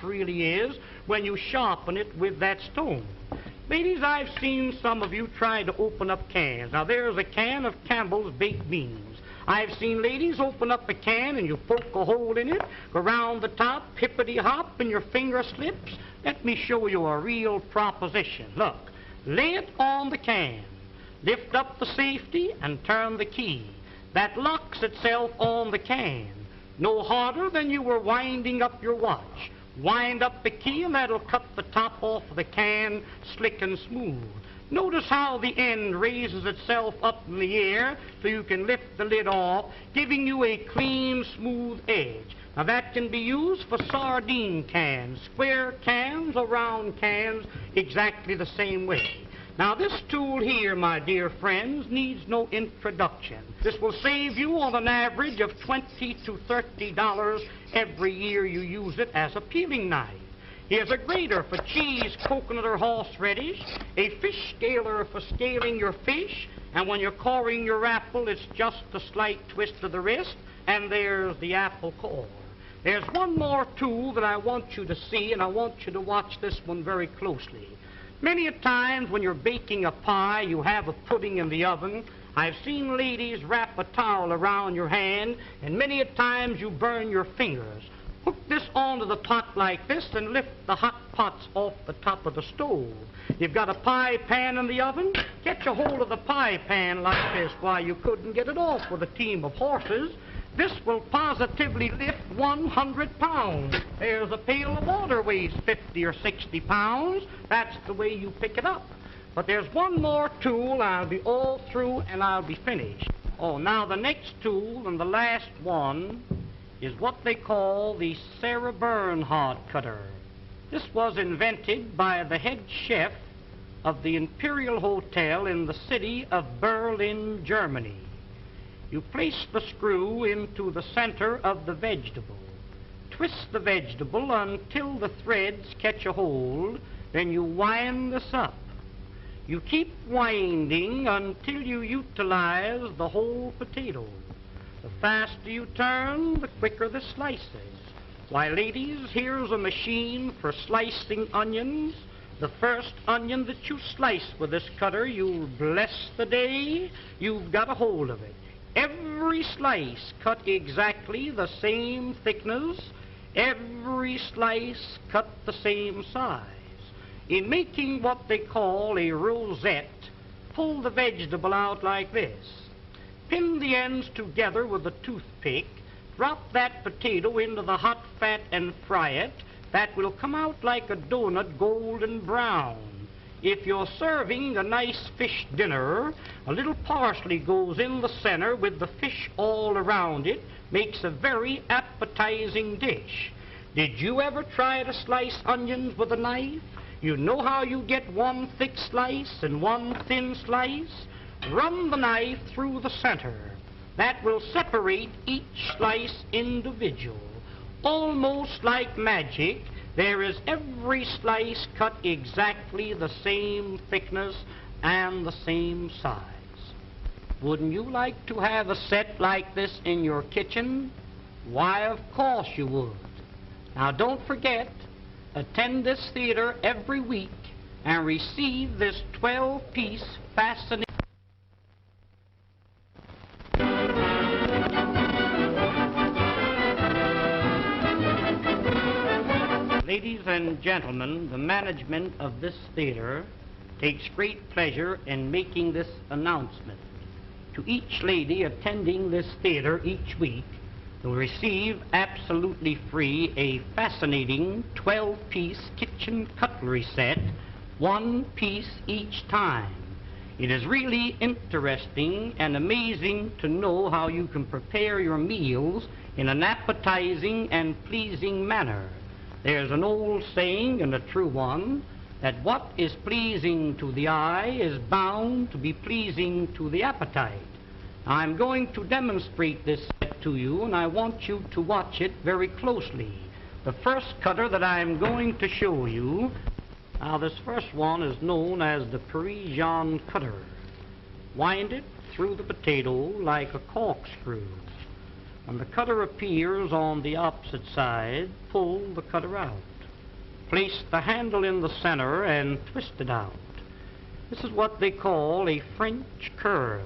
really is when you sharpen it with that stone. Ladies, I've seen some of you try to open up cans. Now, there's a can of Campbell's baked beans. I've seen ladies open up a can and you poke a hole in it, go around the top, hippity-hop, and your finger slips. Let me show you a real proposition. Look, lay it on the can, lift up the safety, and turn the key. That locks itself on the can. No harder than you were winding up your watch. Wind up the key and that'll cut the top off of the can slick and smooth. Notice how the end raises itself up in the air so you can lift the lid off, giving you a clean, smooth edge. Now that can be used for sardine cans, square cans or round cans, exactly the same way. Now this tool here, my dear friends, needs no introduction. This will save you on an average of $20 to $30 every year you use it as a peeling knife. Here's a grater for cheese, coconut, or horseradish, a fish scaler for scaling your fish, and when you're coring your apple, it's just a slight twist of the wrist, and there's the apple core. There's one more tool that I want you to see, and I want you to watch this one very closely. Many a times when you're baking a pie, you have a pudding in the oven. I've seen ladies wrap a towel around your hand, and many a times you burn your fingers. Hook this onto the pot like this and lift the hot pots off the top of the stove. You've got a pie pan in the oven, catch a hold of the pie pan like this. Why, you couldn't get it off with a team of horses. This will positively lift 100 pounds. There's a pail of water weighs 50 or 60 pounds. That's the way you pick it up. But there's one more tool. I'll be all through and I'll be finished. Oh, now the next tool and the last one is what they call the Sarah Bernhardt cutter. This was invented by the head chef of the Imperial Hotel in the city of Berlin, Germany. You place the screw into the center of the vegetable. Twist the vegetable until the threads catch a hold, then you wind this up. You keep winding until you utilize the whole potato. The faster you turn, the quicker the slices. Why, ladies, here's a machine for slicing onions. The first onion that you slice with this cutter, you'll bless the day you've got a hold of it. Every slice cut exactly the same thickness. Every slice cut the same size. In making what they call a rosette, pull the vegetable out like this. Pin the ends together with a toothpick. Drop that potato into the hot fat and fry it. That will come out like a donut, golden brown. If you're serving a nice fish dinner, a little parsley goes in the center with the fish all around it, makes a very appetizing dish. Did you ever try to slice onions with a knife? You know how you get one thick slice and one thin slice? Run the knife through the center. That will separate each slice individual. Almost like magic, there is every slice cut exactly the same thickness and the same size. Wouldn't you like to have a set like this in your kitchen? Why, of course you would. Now don't forget, attend this theater every week and receive this 12-piece fascinating... Ladies and gentlemen, the management of this theater takes great pleasure in making this announcement. To each lady attending this theater each week will receive absolutely free a fascinating 12-piece kitchen cutlery set, one piece each time. It is really interesting and amazing to know how you can prepare your meals in an appetizing and pleasing manner. There's an old saying, and a true one, that what is pleasing to the eye is bound to be pleasing to the appetite. I'm going to demonstrate this set to you, and I want you to watch it very closely. The first cutter that I'm going to show you, now this first one is known as the Parisian cutter. Wind it through the potato like a corkscrew. When the cutter appears on the opposite side, pull the cutter out. Place the handle in the center and twist it out. This is what they call a French curl.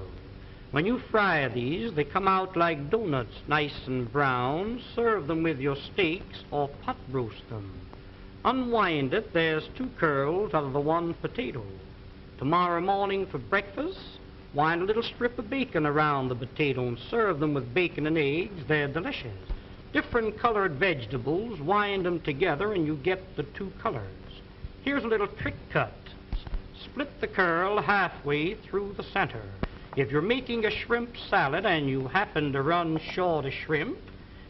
When you fry these, they come out like donuts, nice and brown. Serve them with your steaks or pot roast them. Unwind it, there's 2 curls out of the 1 potato. Tomorrow morning for breakfast, wind a little strip of bacon around the potato and serve them with bacon and eggs. They're delicious. Different colored vegetables, wind them together and you get the 2 colors. Here's a little trick cut. Split the curl halfway through the center. If you're making a shrimp salad and you happen to run short of shrimp,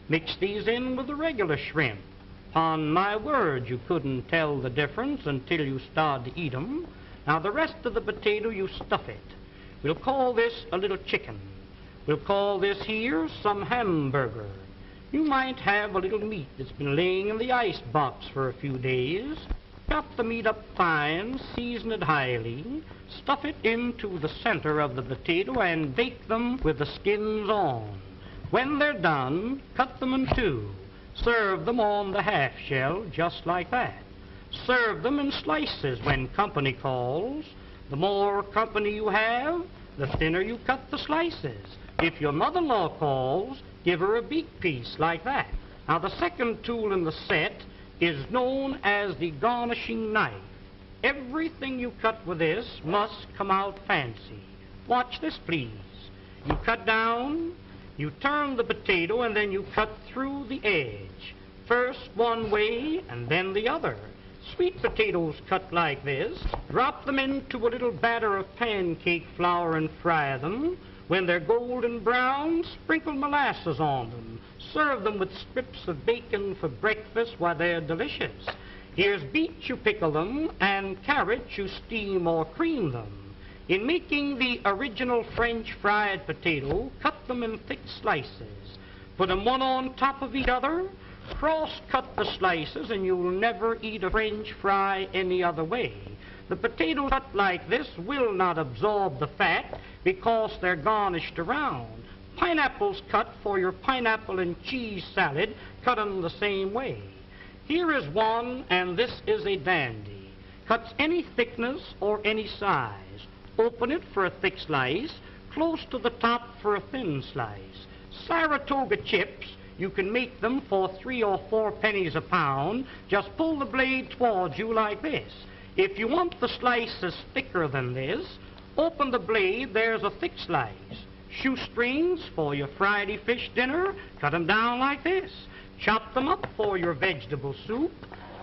mix these in with the regular shrimp. Upon my word, you couldn't tell the difference until you start to eat 'em. Now the rest of the potato, you stuff it. We'll call this a little chicken. We'll call this here some hamburger. You might have a little meat that's been laying in the ice box for a few days. Chop the meat up fine, season it highly, stuff it into the center of the potato and bake them with the skins on. When they're done, cut them in 2. Serve them on the half shell, just like that. Serve them in slices when company calls. The more company you have, the thinner you cut the slices. If your mother-in-law calls, give her a beak piece like that. Now, the second tool in the set is known as the garnishing knife. Everything you cut with this must come out fancy. Watch this, please. You cut down, you turn the potato, and then you cut through the edge. First one way, and then the other. Sweet potatoes cut like this. Drop them into a little batter of pancake flour and fry them. When they're golden brown, sprinkle molasses on them. Serve them with strips of bacon for breakfast. Why, they're delicious. Here's beets, you pickle them, and carrots, you steam or cream them. In making the original French fried potato, cut them in thick slices. Put them one on top of each other. Cross-cut the slices, and you'll never eat a French fry any other way. The potatoes cut like this will not absorb the fat because they're garnished around. Pineapples cut for your pineapple and cheese salad, cut them the same way. Here is one, and this is a dandy. Cuts any thickness or any size. Open it for a thick slice, close to the top for a thin slice. Saratoga chips, you can make them for 3 or 4 pennies a pound. Just pull the blade towards you like this. If you want the slices thicker than this, open the blade, there's a thick slice. Shoestrings for your Friday fish dinner, cut them down like this. Chop them up for your vegetable soup.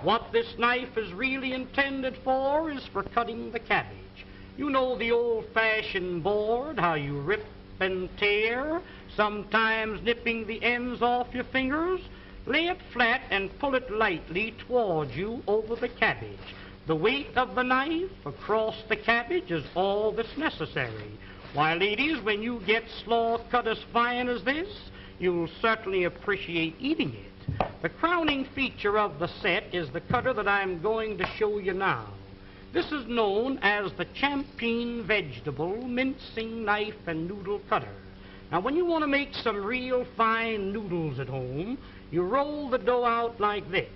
What this knife is really intended for is for cutting the cabbage. You know the old-fashioned board, how you rip and tear, sometimes nipping the ends off your fingers. Lay it flat and pull it lightly towards you over the cabbage. The weight of the knife across the cabbage is all that's necessary. Why, ladies, when you get slaw cut as fine as this, you'll certainly appreciate eating it. The crowning feature of the set is the cutter that I'm going to show you now. This is known as the Champeen Vegetable Mincing Knife and Noodle Cutter. Now, when you want to make some real fine noodles at home, you roll the dough out like this.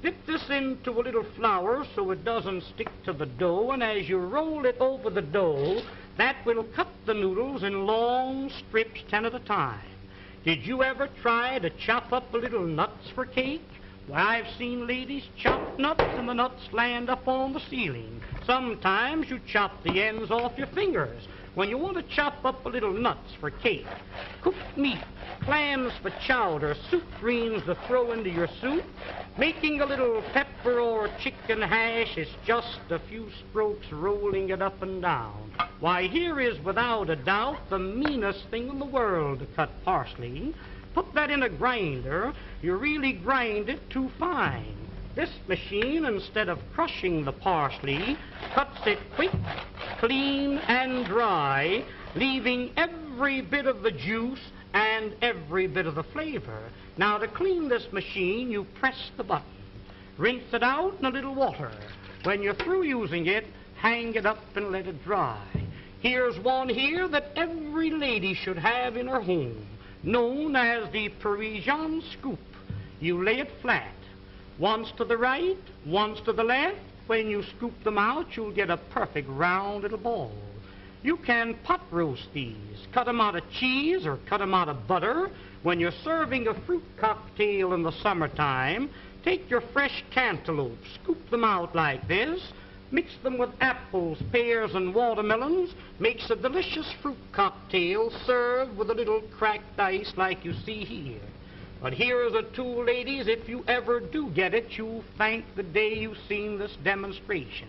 Dip this into a little flour so it doesn't stick to the dough, and as you roll it over the dough, that will cut the noodles in long strips, 10 at a time. Did you ever try to chop up a little nuts for cake? Why, I've seen ladies chop nuts and the nuts land up on the ceiling. Sometimes you chop the ends off your fingers. When you want to chop up a little nuts for cake, cooked meat, clams for chowder, soup greens to throw into your soup, making a little pepper or chicken hash is just a few strokes rolling it up and down. Why, here is without a doubt the meanest thing in the world to cut parsley. Put that in a grinder, you really grind it too fine. This machine, instead of crushing the parsley, cuts it quick, clean, and dry, leaving every bit of the juice and every bit of the flavor. Now, to clean this machine, you press the button. Rinse it out in a little water. When you're through using it, hang it up and let it dry. Here's one here that every lady should have in her home, known as the Parisian scoop. You lay it flat. Once to the right, once to the left. When you scoop them out, you'll get a perfect round little ball. You can pot roast these. Cut them out of cheese or cut them out of butter. When you're serving a fruit cocktail in the summertime, take your fresh cantaloupe, scoop them out like this, mix them with apples, pears, and watermelons, makes a delicious fruit cocktail served with a little cracked ice like you see here. But here are the two ladies. If you ever do get it, you'll thank the day you've seen this demonstration.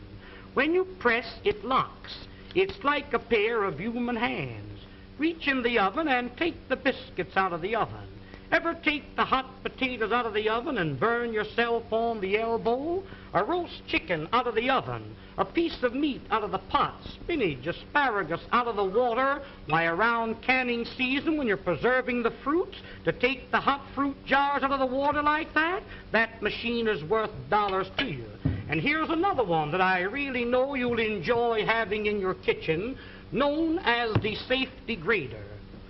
When you press, it locks. It's like a pair of human hands. Reach in the oven and take the biscuits out of the oven. Ever take the hot potatoes out of the oven and burn yourself on the elbow? A roast chicken out of the oven, a piece of meat out of the pot, spinach, asparagus out of the water. Why, around canning season, when you're preserving the fruits, to take the hot fruit jars out of the water like that, that machine is worth dollars to you. And here's another one that I really know you'll enjoy having in your kitchen, known as the safety grater.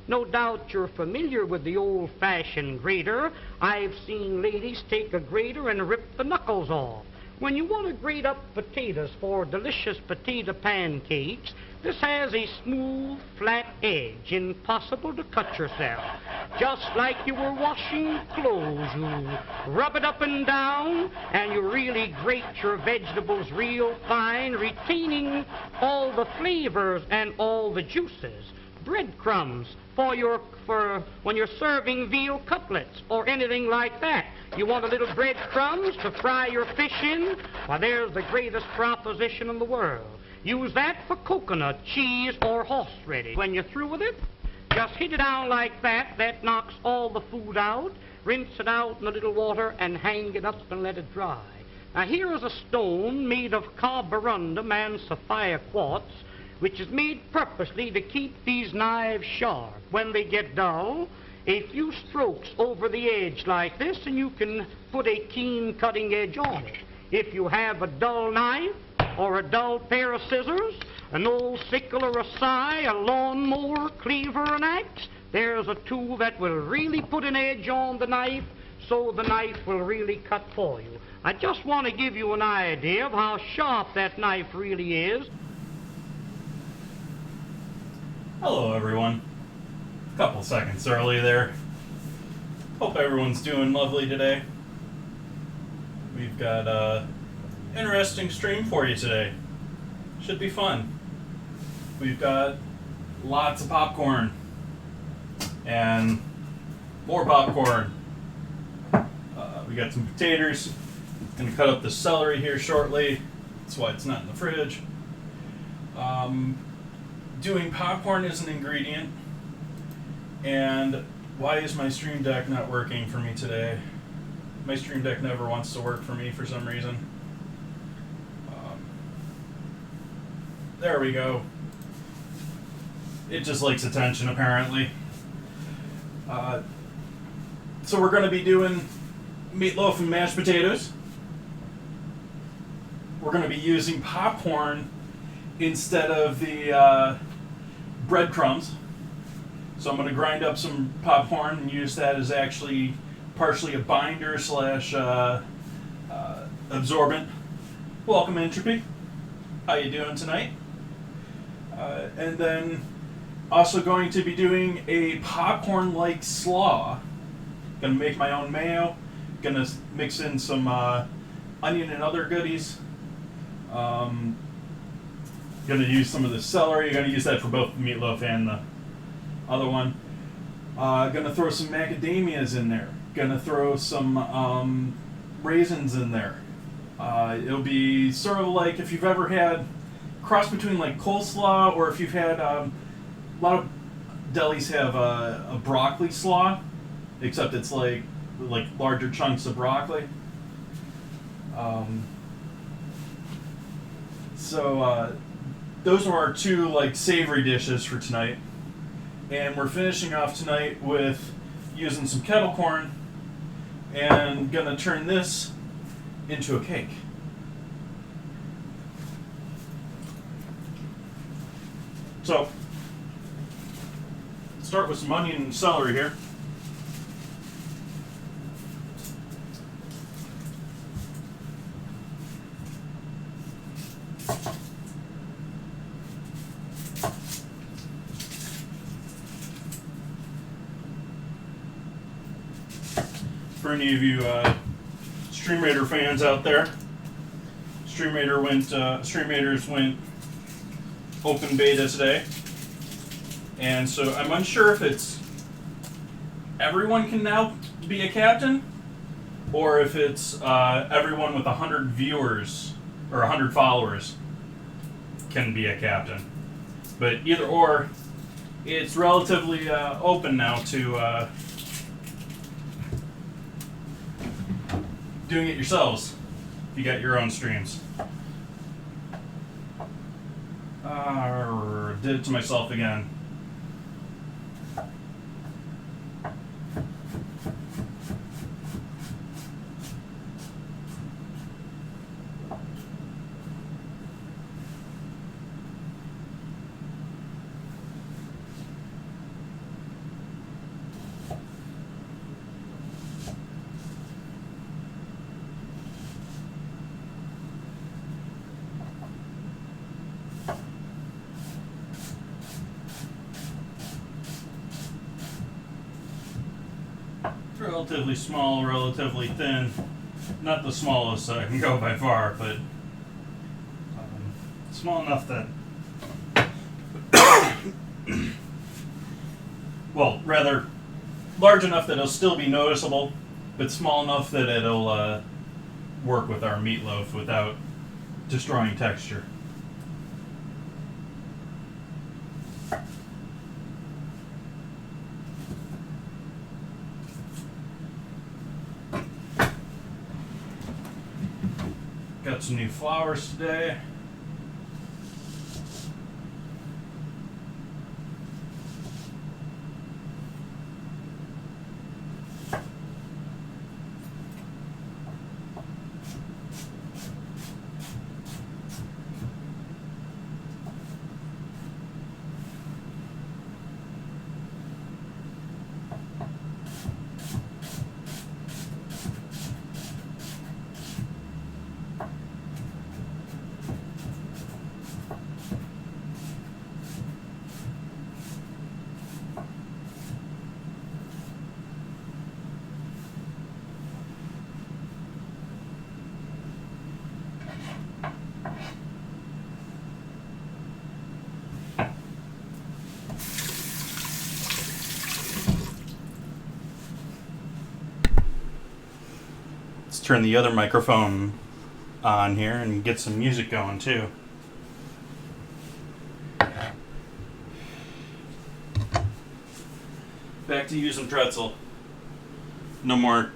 No doubt you're familiar with the old-fashioned grater. I've seen ladies take a grater and rip the knuckles off. When you want to grate up potatoes for delicious potato pancakes, this has a smooth, flat edge, impossible to cut yourself. Just like you were washing clothes, you rub it up and down, and you really grate your vegetables real fine, retaining all the flavors and all the juices. Breadcrumbs for when you're serving veal cutlets or anything like that. You want a little breadcrumbs to fry your fish in? Why, there's the greatest proposition in the world. Use that for coconut, cheese, or horseradish. When you're through with it, just hit it down like that. That knocks all the food out. Rinse it out in a little water and hang it up and let it dry. Now, here is a stone made of carborundum and sapphire quartz, which is made purposely to keep these knives sharp. When they get dull, a few strokes over the edge like this, and you can put a keen cutting edge on it. If you have a dull knife or a dull pair of scissors, an old sickle or a scythe, a lawnmower, cleaver, an axe, there's a tool that will really put an edge on the knife so the knife will really cut for you. I just want to give you an idea of how sharp that knife really is. Hello everyone. A couple seconds early there. Hope everyone's doing lovely today. We've got an interesting stream for you today. Should be fun. We've got lots of popcorn and more popcorn. We got some potatoes. Gonna cut up the celery here shortly. That's why it's not in the fridge. Doing popcorn as an ingredient. And why is my Stream Deck not working for me today? My Stream Deck never wants to work for me for some reason. There we go. It just likes attention apparently. So we're going to be doing meatloaf and mashed potatoes. We're going to be using popcorn instead of the breadcrumbs. So I'm going to grind up some popcorn and use that as actually partially a binder slash absorbent. Welcome, Entropy. How you doing tonight? And then also going to be doing a popcorn-like slaw. Going to make my own mayo. Going to mix in some onion and other goodies. Going to use some of the celery. Going to use that for both the meatloaf and the other one. Going to throw some macadamias in there. Going to throw some raisins in there. It'll be sort of like if you've ever had cross between like coleslaw, or if you've had a lot of delis have a broccoli slaw, except it's like larger chunks of broccoli. So those are our two like savory dishes for tonight, and we're finishing off tonight with using some kettle corn and gonna turn this into a cake. So, start with some onion and celery here. for any of you Stream Raider fans out there. Stream Raiders went open beta today, and so I'm unsure if it's everyone can now be a captain, or if it's everyone with 100 viewers or 100 followers can be a captain. But either or, it's relatively open now to doing it yourselves if you got your own streams. Did it to myself again. Relatively small, relatively thin. Not the smallest I can go by far, but small enough that well, rather large enough that it'll still be noticeable, but small enough that it'll work with our meatloaf without destroying texture. Got some new flowers today. Turn the other microphone on here and get some music going too. Back to using pretzel. No more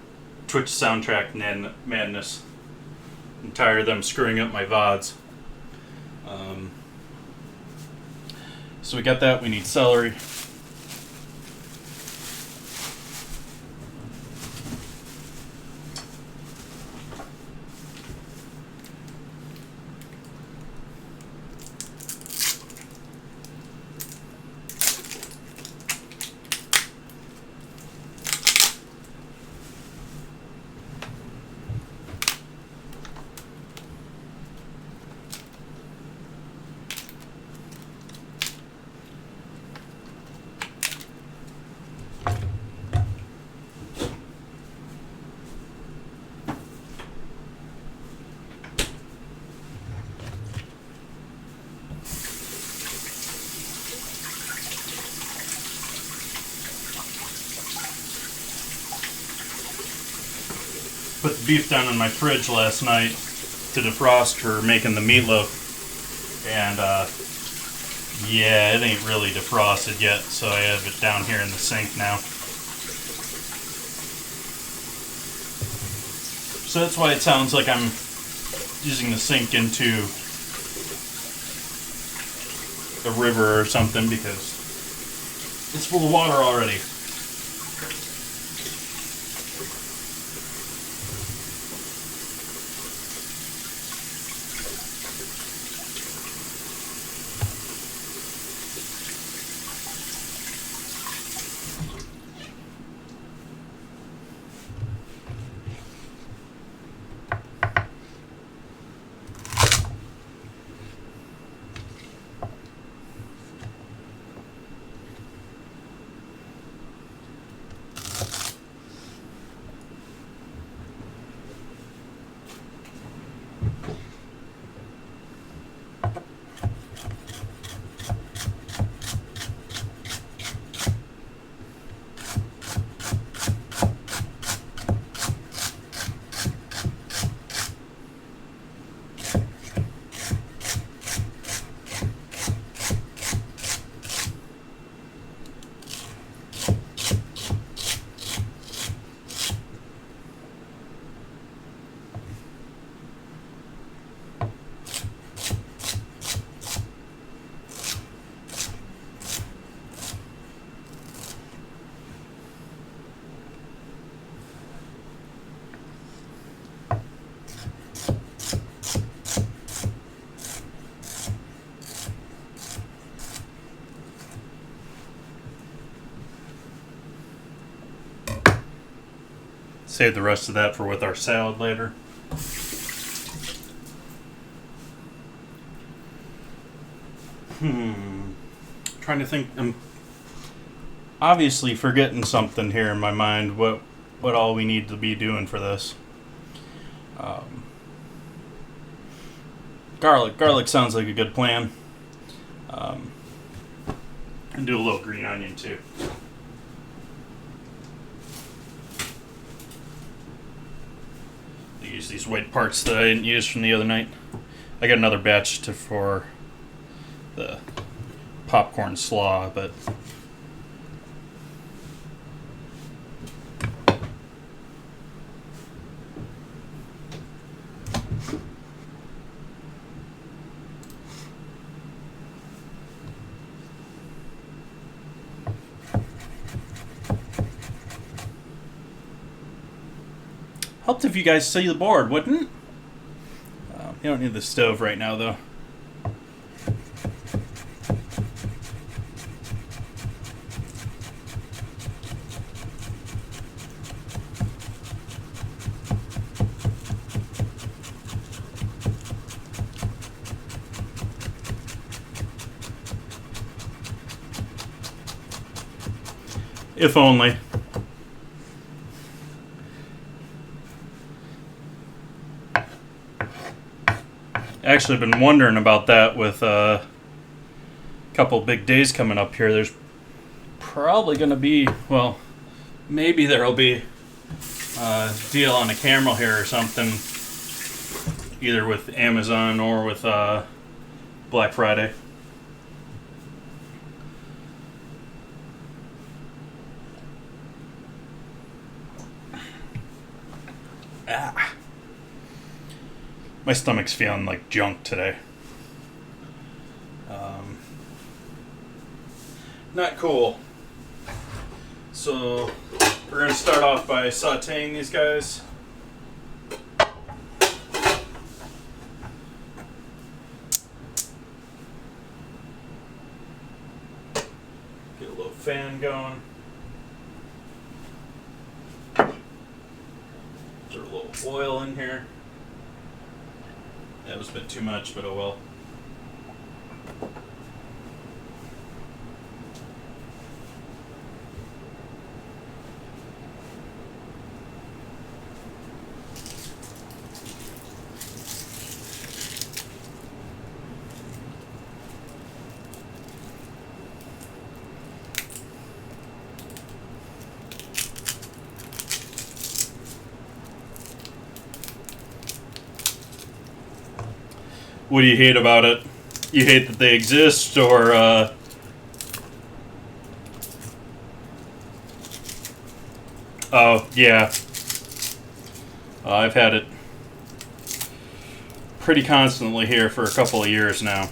Twitch soundtrack madness. I'm tired of them screwing up my VODs. So we got that. We need celery. Put the beef down in my fridge last night to defrost for making the meatloaf, and yeah, it ain't really defrosted yet, so I have it down here in the sink now. So that's why it sounds like I'm using the sink into a river or something, because it's full of water already. Save the rest of that for with our salad later. Trying to think. I'm obviously forgetting something here in my mind. What all we need to be doing for this? Garlic sounds like a good plan. And do a little green onion too. Use these white parts that I didn't use from the other night. I got another batch for the popcorn slaw, but helped if you guys see the board, wouldn't it? You don't need the stove right now, though. If only. Actually, been wondering about that with a couple big days coming up here. There's probably going to be, well, maybe there'll be a deal on a camera here or something, either with Amazon or with Black Friday. My stomach's feeling like junk today. Not cool. So we're going to start off by sauteing these guys. Get a little fan going. Throw a little oil in here. That was a bit too much, but oh well. What do you hate about it? You hate that they exist, or oh, yeah. I've had it pretty constantly here for a couple of years now.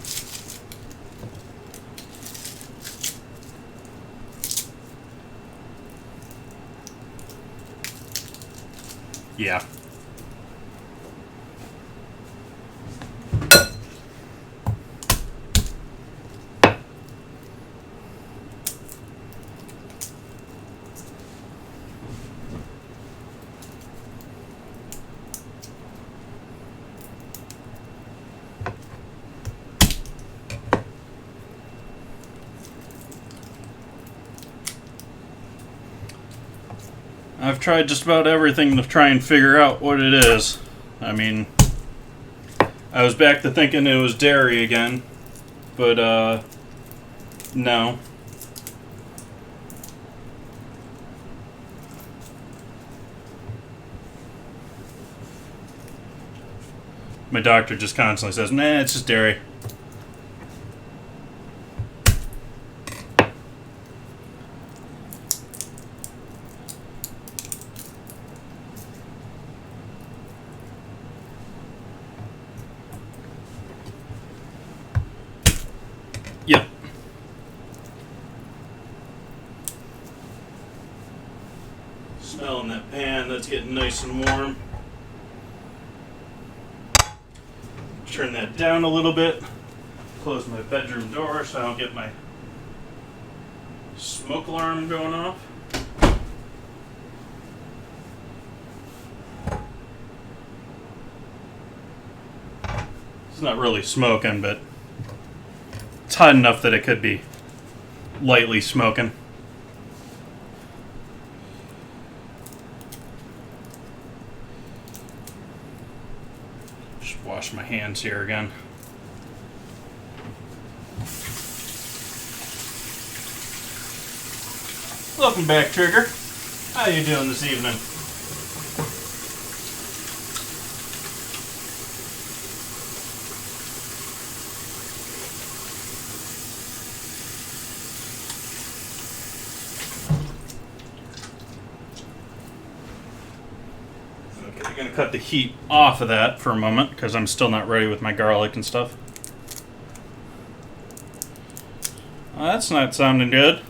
Yeah. I've tried just about everything to try and figure out what it is. I mean, I was back to thinking it was dairy again, but no. My doctor just constantly says, nah, it's just dairy. Yep. Smelling that pan, that's getting nice and warm. Turn that down a little bit. Close my bedroom door so I don't get my smoke alarm going off. It's not really smoking, but it's hot enough that it could be lightly smoking. Just wash my hands here again. Welcome back, Trigger. How you doing this evening? Okay, I'm gonna cut the heat off of that for a moment because I'm still not ready with my garlic and stuff. That's not sounding good.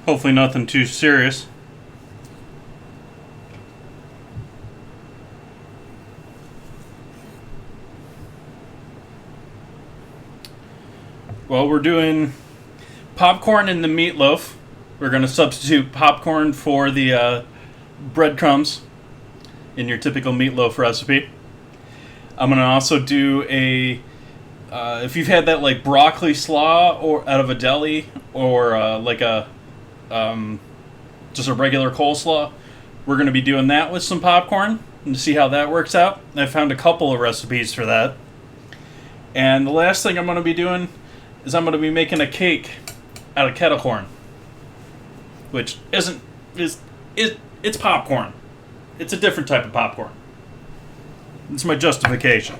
Hopefully nothing too serious. Well, we're doing popcorn in the meatloaf. We're going to substitute popcorn for the breadcrumbs in your typical meatloaf recipe. I'm going to also do a if you've had that like broccoli slaw or out of a deli or like a just a regular coleslaw, we're going to be doing that with some popcorn and to see how that works out. I found a couple of recipes for that. And the last thing I'm going to be doing is I'm going to be making a cake out of kettle corn, which it's popcorn. It's a different type of popcorn. It's my justification.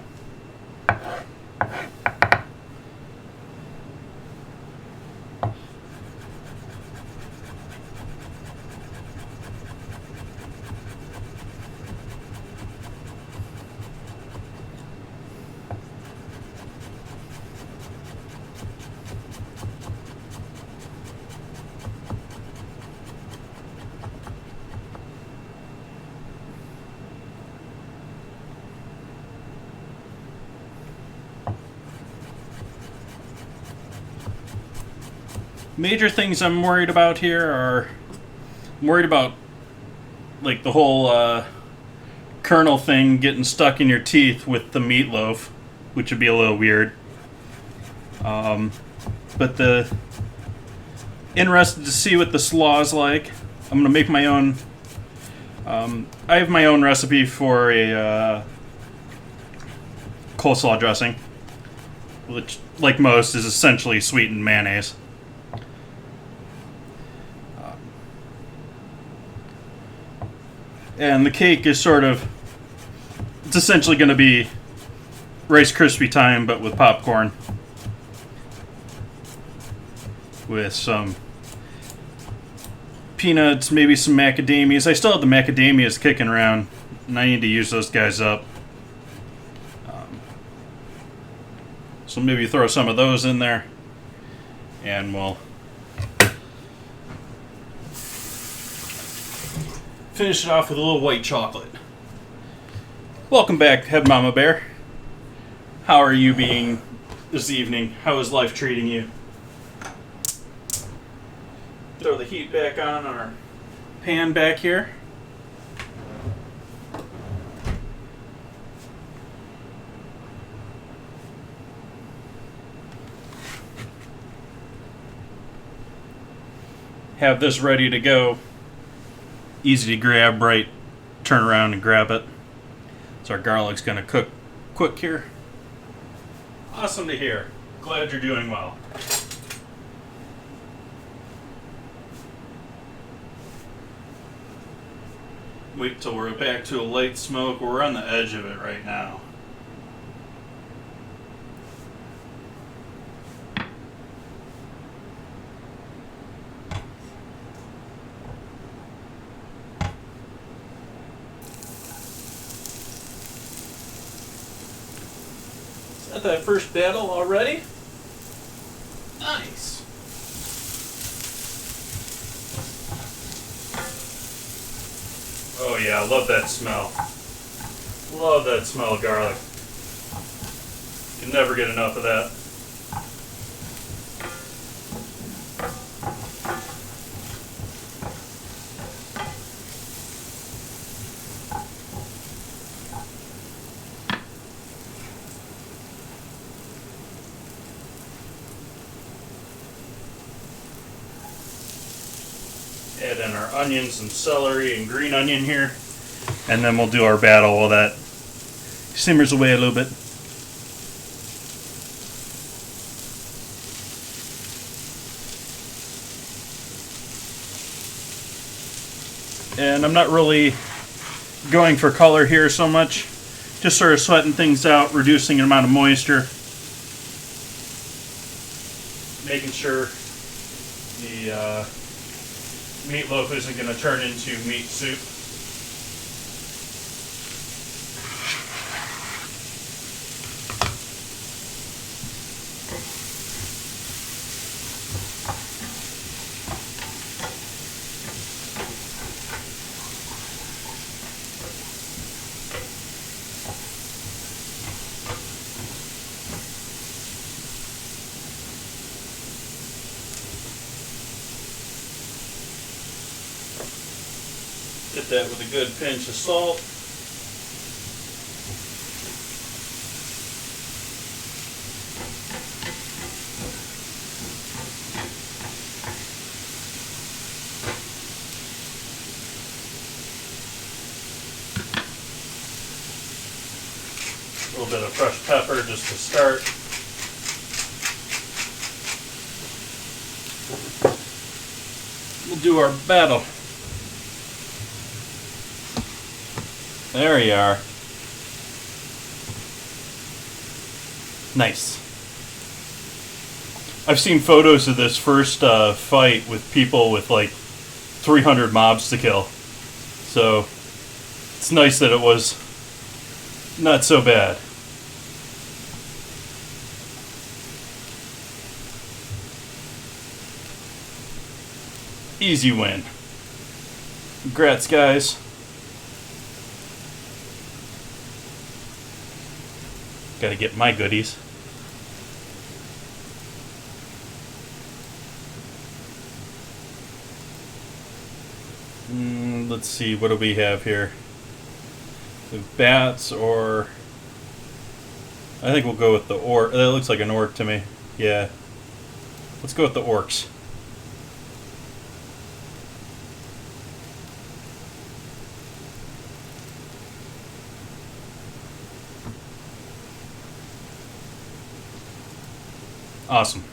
Major things I'm worried about here are I'm worried about like the whole kernel thing getting stuck in your teeth with the meatloaf, which would be a little weird. But interested to see what the slaw is like. I'm gonna make my own. I have my own recipe for a coleslaw dressing, which, like most, is essentially sweetened mayonnaise. And the cake is it's essentially going to be Rice Krispie time, but with popcorn. With some peanuts, maybe some macadamias. I still have the macadamias kicking around, and I need to use those guys up. So maybe throw some of those in there, and we'll finish it off with a little white chocolate. Welcome back, Head Mama Bear. How are you being this evening? How is life treating you? Throw the heat back on our pan back here. Have this ready to go. Easy to grab, right? Turn around and grab it. So our garlic's going to cook quick here. Awesome to hear. Glad you're doing well. Wait till we're back to a light smoke. We're on the edge of it right now. Got that first battle already. Nice. Oh yeah, I love that smell. Love that smell of garlic. Can never get enough of that. Add in our onions and celery and green onion here. And then we'll do our battle while that simmers away a little bit. And I'm not really going for color here so much. Just sort of sweating things out, reducing the amount of moisture. Making sure the meatloaf isn't going to turn into meat soup. Hit that with a good pinch of salt. A little bit of fresh pepper just to start. We'll do our battle. There you are. Nice. I've seen photos of this first fight with people with like 300 mobs to kill. So it's nice that it was not so bad. Easy win. Congrats, guys. Gotta get my goodies. Let's see, what do we have here? The bats, or I think we'll go with the orc. That looks like an orc to me. Yeah. Let's go with the orcs. Awesome.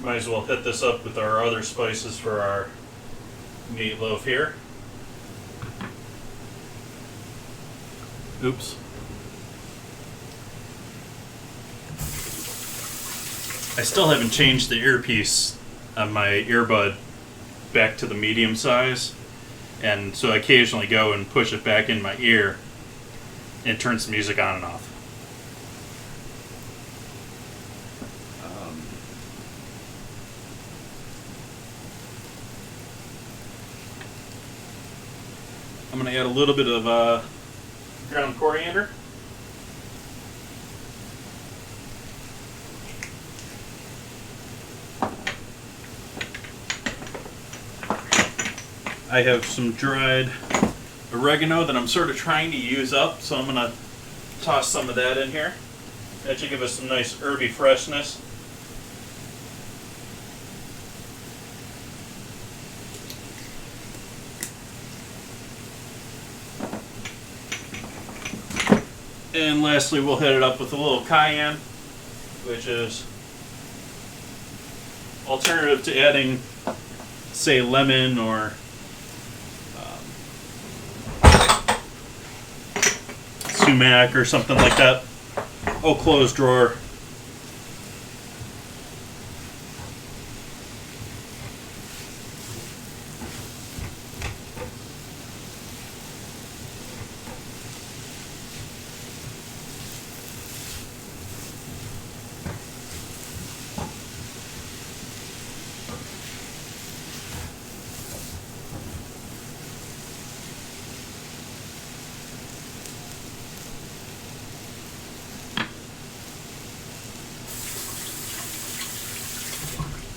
Might as well hit this up with our other spices for our meatloaf here. Oops. I still haven't changed the earpiece on my earbud back to the medium size, and so I occasionally go and push it back in my ear and it turns the music on and off. I'm going to add a little bit of ground coriander. I have some dried oregano that I'm sort of trying to use up, so I'm going to toss some of that in here. That should give us some nice herby freshness. And lastly, we'll hit it up with a little cayenne, which is alternative to adding, say, lemon sumac or something like that. Oh, closed drawer.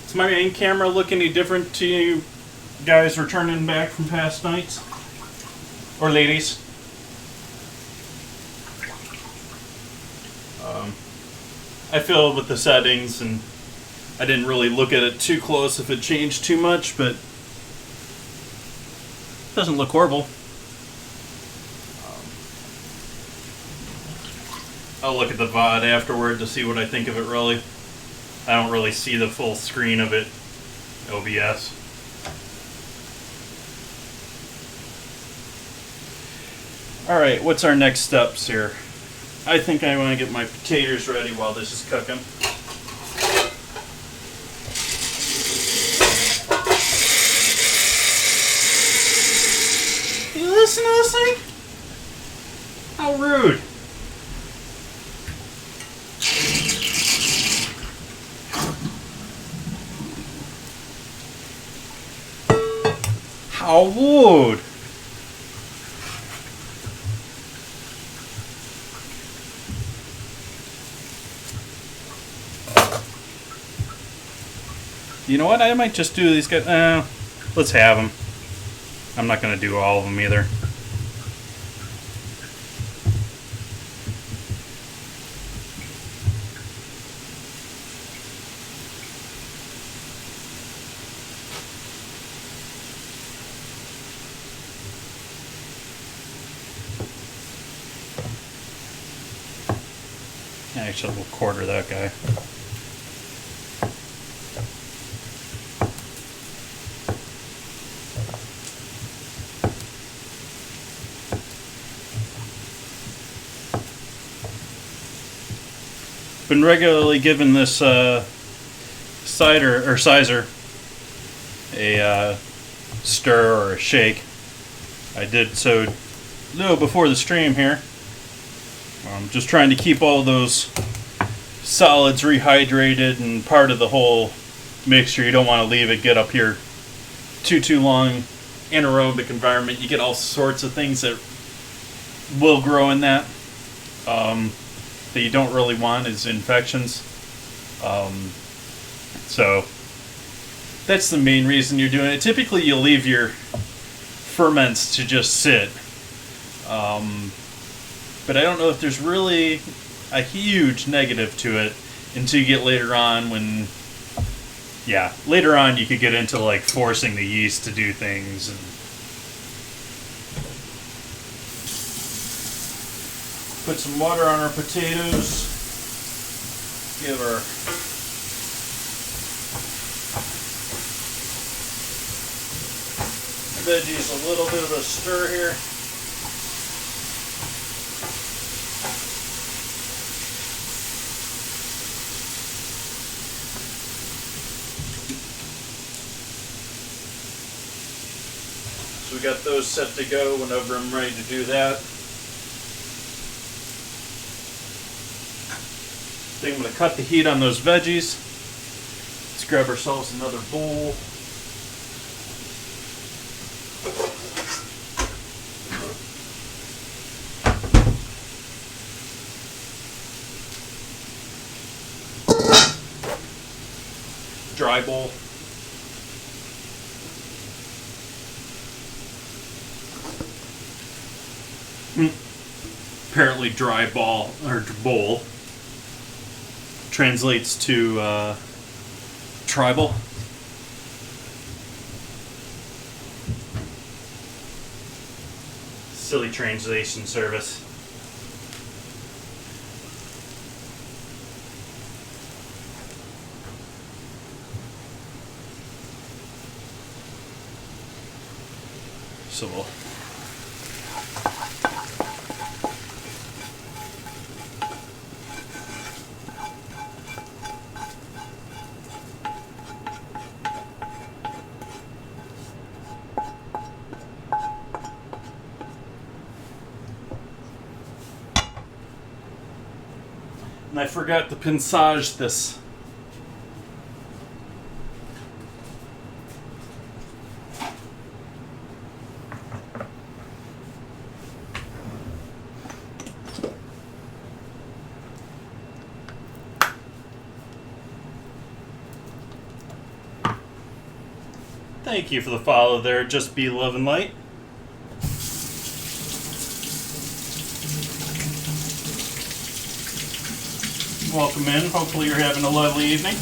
Does my main camera look any different to you guys returning back from past nights? Or ladies? I fiddled with the settings and I didn't really look at it too close if it changed too much, but it doesn't look horrible. I'll look at the VOD afterward to see what I think of it really. I don't really see the full screen of it, OBS. Alright, what's our next steps here? I think I want to get my potatoes ready while this is cooking. You listen to this thing? How rude. How rude. You know what? I might just do these guys. Let's have them. I'm not going to do all of them either. Actually, we'll quarter that guy. Been regularly given this cider or sizer a stir or a shake. I did so a little before the stream here. I'm just trying to keep all those solids rehydrated and part of the whole mixture. You don't want to leave it get up here too long. Anaerobic environment, you get all sorts of things that will grow in that. That you don't really want is infections. So that's the main reason you're doing it. Typically you leave your ferments to just sit. But I don't know if there's really a huge negative to it until you get later on when, yeah, later on you could get into like forcing the yeast to do things. And put some water on our potatoes. Give our veggies a little bit of a stir here. So we got those set to go whenever I'm ready to do that. I think I'm going to cut the heat on those veggies. Let's grab ourselves another bowl. Dry bowl. Apparently dry ball or bowl translates to tribal. Silly translation service. So we'll I forgot to pinçage this. Thank you for the follow there, Just Be Love and Light. Welcome in. Hopefully you're having a lovely evening.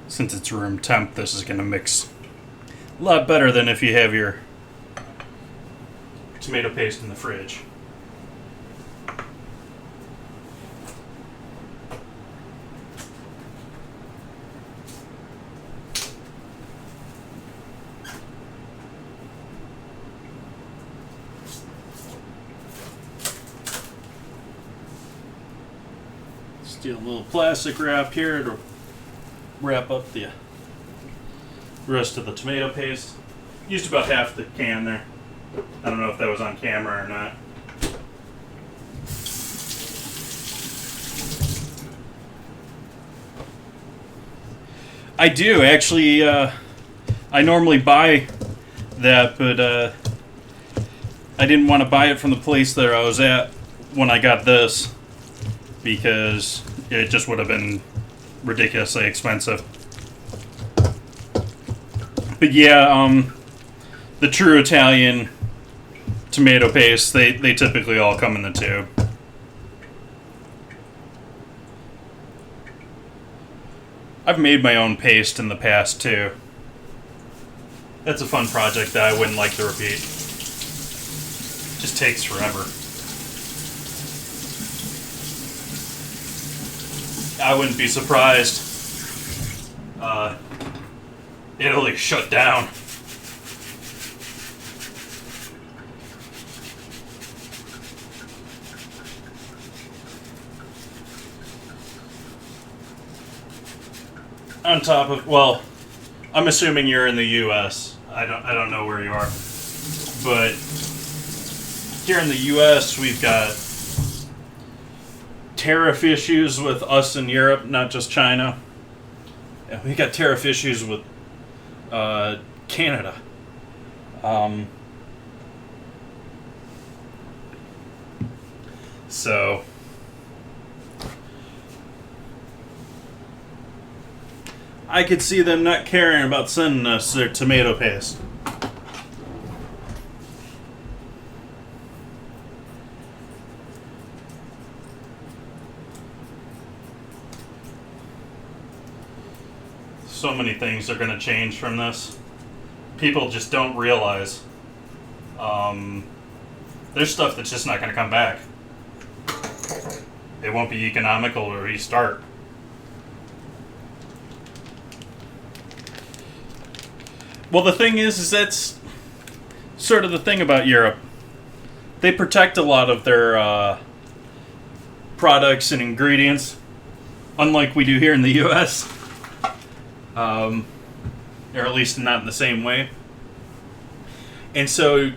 Since it's room temp, this is going to mix a lot better than if you have your tomato paste in the fridge. Steal a little plastic wrap here to wrap up the rest of the tomato paste. Used about half the can there. I don't know if that was on camera or not. I do actually. I normally buy that, but I didn't want to buy it from the place that I was at when I got this because it just would have been ridiculously expensive. But yeah, the true Italian tomato paste, they typically all come in the tube. I've made my own paste in the past too. That's a fun project that I wouldn't like to repeat. Just takes forever. I wouldn't be surprised. Italy shut down. On top of, well, I'm assuming you're in the U.S. I don't know where you are, but here in the U.S. we've got tariff issues with us in Europe, not just China. And we got tariff issues with Canada. So I could see them not caring about sending us their tomato paste. So many things are going to change from this. People just don't realize. There's stuff that's just not going to come back. It won't be economical to restart. Well, the thing is that's sort of the thing about Europe. They protect a lot of their products and ingredients, unlike we do here in the U.S. Or at least not in the same way. And so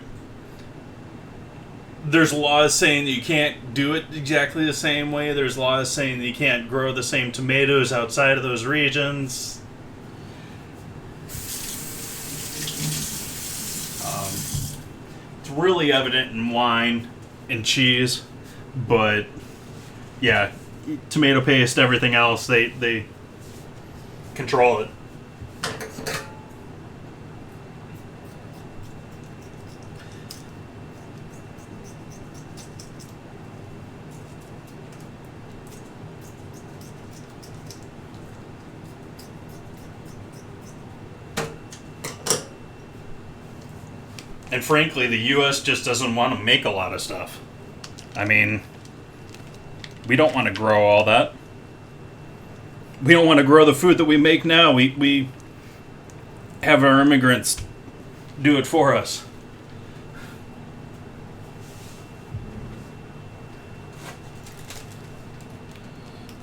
there's laws saying that you can't do it exactly the same way. There's laws saying that you can't grow the same tomatoes outside of those regions. It's really evident in wine and cheese, but yeah, tomato paste, everything else, they control it. And frankly, the U.S. just doesn't want to make a lot of stuff. I mean, we don't want to grow all that. We don't want to grow the food that we make now. We have our immigrants do it for us.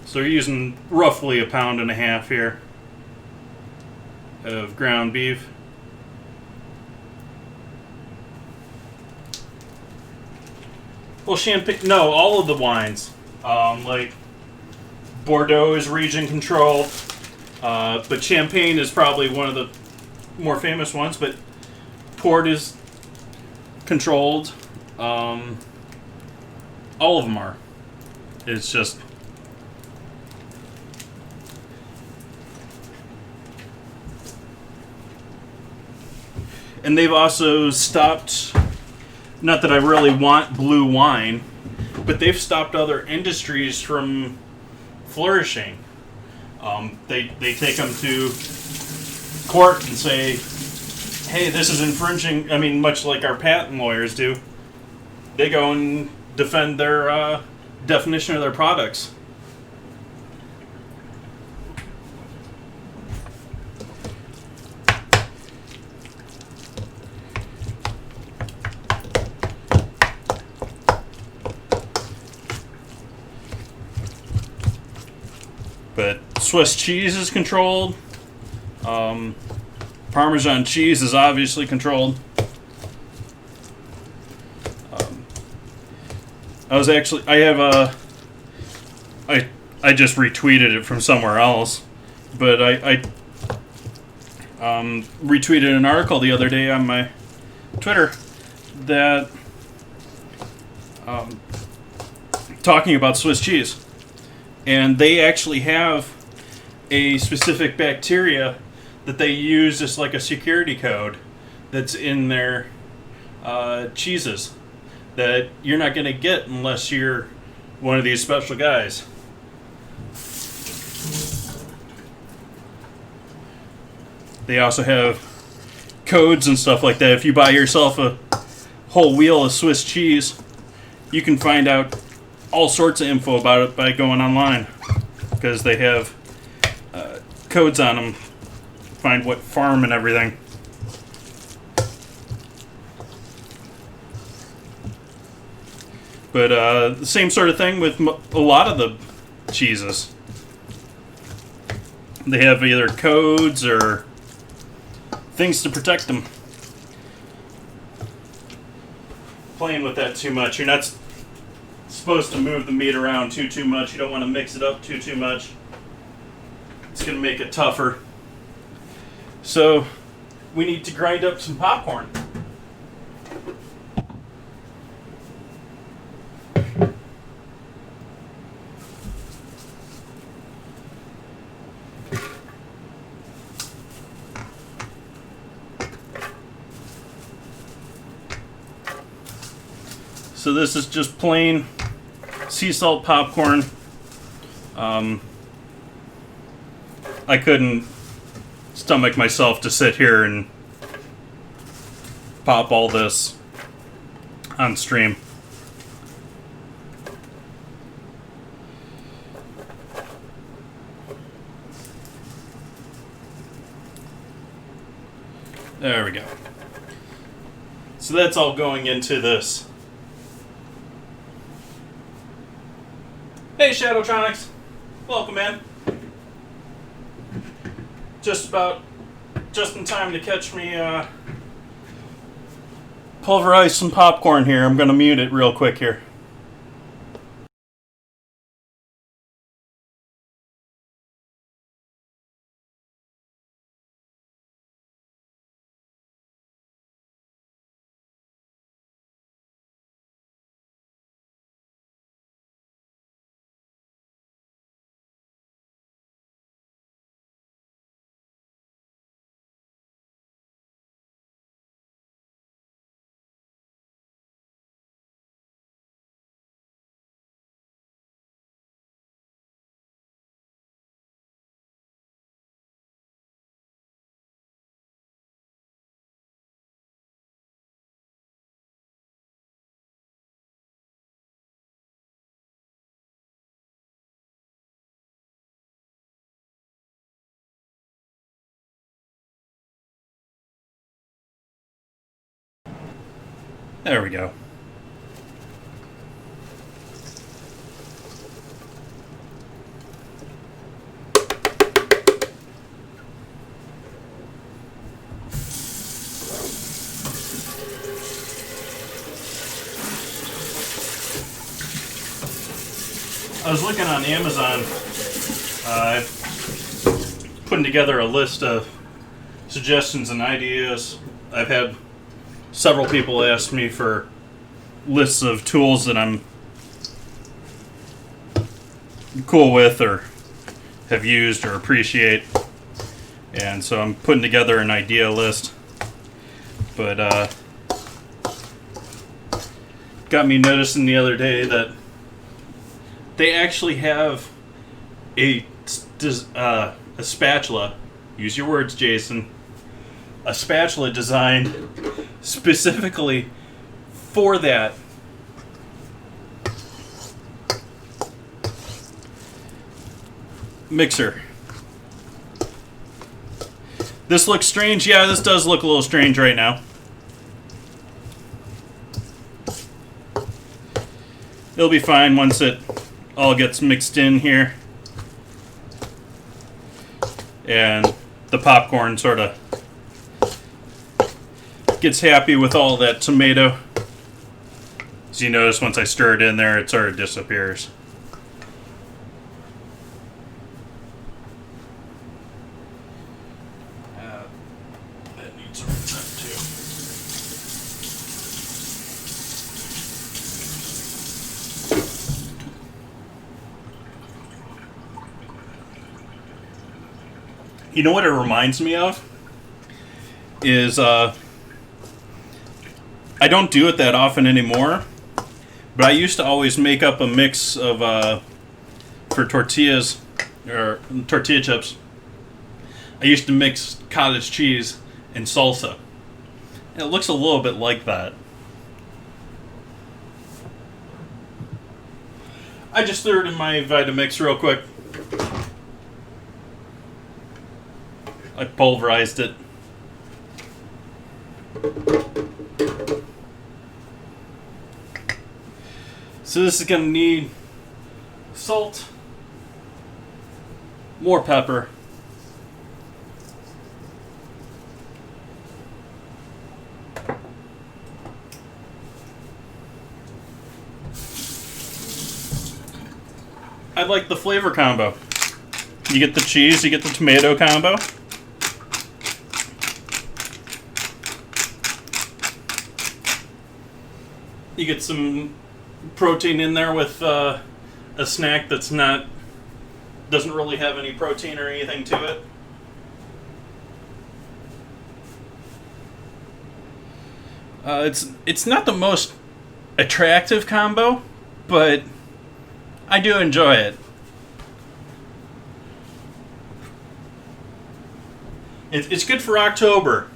So we're using roughly 1.5 pounds here of ground beef. Well, champagne, no, all of the wines. Like Bordeaux is region controlled, but Champagne is probably one of the more famous ones, but Port is controlled. All of them are. It's just and they've also stopped, not that I really want blue wine, but they've stopped other industries from flourishing. They take them to court and say, hey, this is infringing. I mean, much like our patent lawyers do. They go and defend their definition of their products. But Swiss cheese is controlled. Parmesan cheese is obviously controlled. I just retweeted it from somewhere else, but I retweeted an article the other day on my Twitter that talking about Swiss cheese. And they actually have a specific bacteria that they use as like a security code that's in their cheeses that you're not going to get unless you're one of these special guys. They also have codes and stuff like that. If you buy yourself a whole wheel of Swiss cheese, you can find out all sorts of info about it by going online, because they have codes on them. Find what farm and everything. But the same sort of thing with a lot of the cheeses. They have either codes or things to protect them. Playing with that too much. You're not supposed to move the meat around too much. You don't want to mix it up too much. It's going to make it tougher. So we need to grind up some popcorn. So this is just plain sea salt popcorn. I couldn't stomach myself to sit here and pop all this on stream. There we go. So that's all going into this. Hey, Shadowtronics. Welcome in. Just in time to catch me pulverize some popcorn here. I'm going to mute it real quick here. There we go. I was looking on Amazon, putting together a list of suggestions and ideas. I've had several people ask me for lists of tools that I'm cool with or have used or appreciate, and so I'm putting together an idea list. But got me noticing the other day that they actually have a spatula. Use your words, Jason. A spatula designed specifically for that. Mixer. This looks strange. Yeah, this does look a little strange right now. It'll be fine once it all gets mixed in here. And the popcorn sort of gets happy with all that tomato. As you notice, once I stir it in there, it sort of disappears. That needs a reset too. You know what it reminds me of? Is, I don't do it that often anymore, but I used to always make up a mix of, for tortillas, or tortilla chips. I used to mix cottage cheese and salsa. And it looks a little bit like that. I just threw it in my Vitamix real quick. I pulverized it. So this is going to need salt, more pepper, I like the flavor combo. You get the cheese, you get the tomato combo. You get some protein in there with a snack that's doesn't really have any protein or anything to it. It's not the most attractive combo, but I do enjoy it. It's good for October.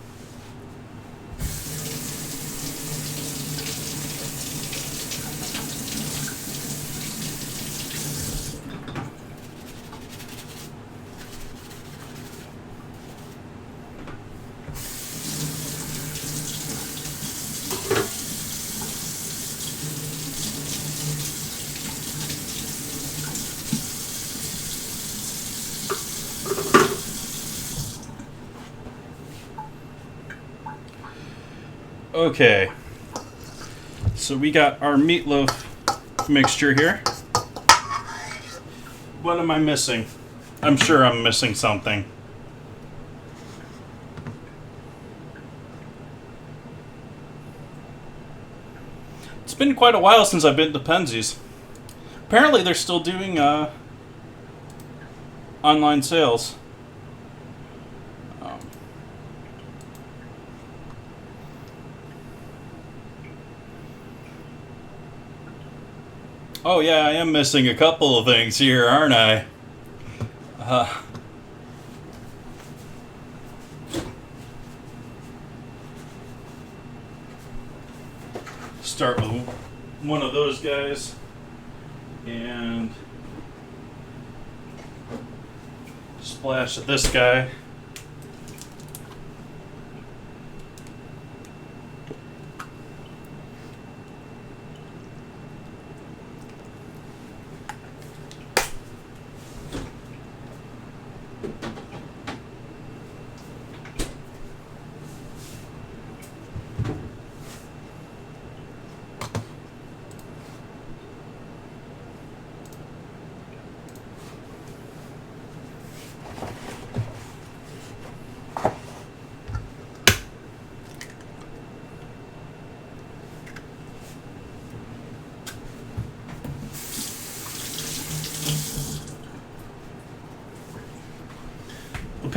Okay, so we got our meatloaf mixture here. What am I missing? I'm sure I'm missing something. It's been quite a while since I've been to Penzies. Apparently they're still doing online sales. Oh yeah, I am missing a couple of things here, aren't I? Start with one of those guys, and splash at this guy.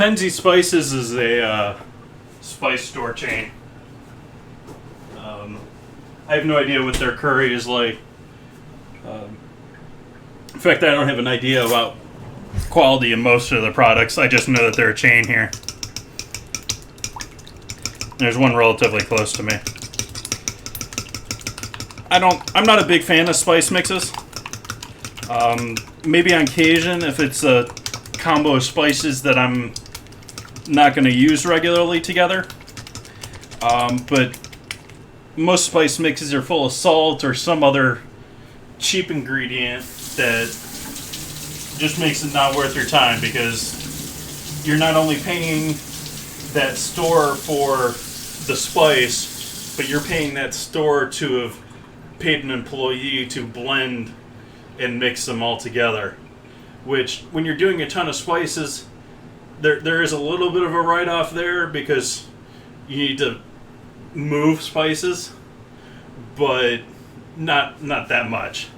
Penzi Spices is a spice store chain. I have no idea what their curry is like. In fact, I don't have an idea about quality of most of the products. I just know that they're a chain here. There's one relatively close to me. I'm not a big fan of spice mixes. Maybe on occasion if it's a combo of spices that I'm not going to use regularly together. But most spice mixes are full of salt or some other cheap ingredient that just makes it not worth your time, because you're not only paying that store for the spice, but you're paying that store to have paid an employee to blend and mix them all together. Which, when you're doing a ton of spices, there is a little bit of a write-off there, because you need to move spices, but not that much.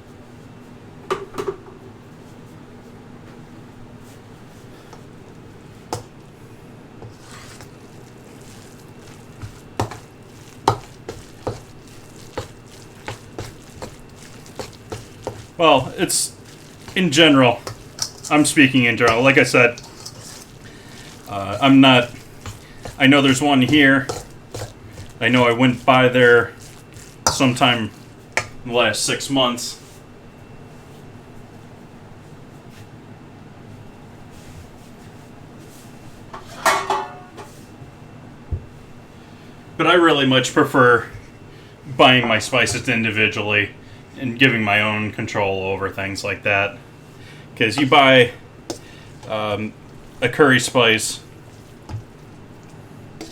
Well, it's in general. I'm speaking in general. Like I said, I'm not. I know there's one here. I know I went by there sometime in the last 6 months. But I really much prefer buying my spices individually and giving my own control over things like that. Because you buy a curry spice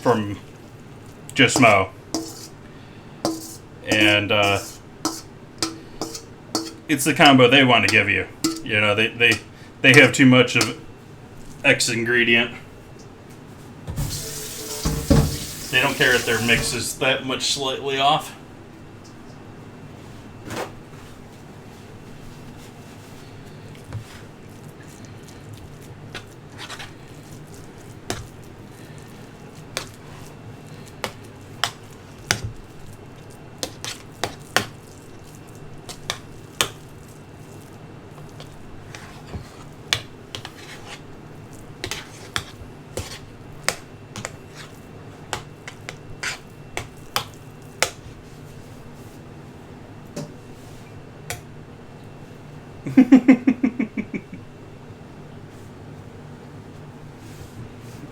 from Just Mo, and it's the combo they want to give you. You know, they have too much of X ingredient. They don't care if their mix is that much slightly off.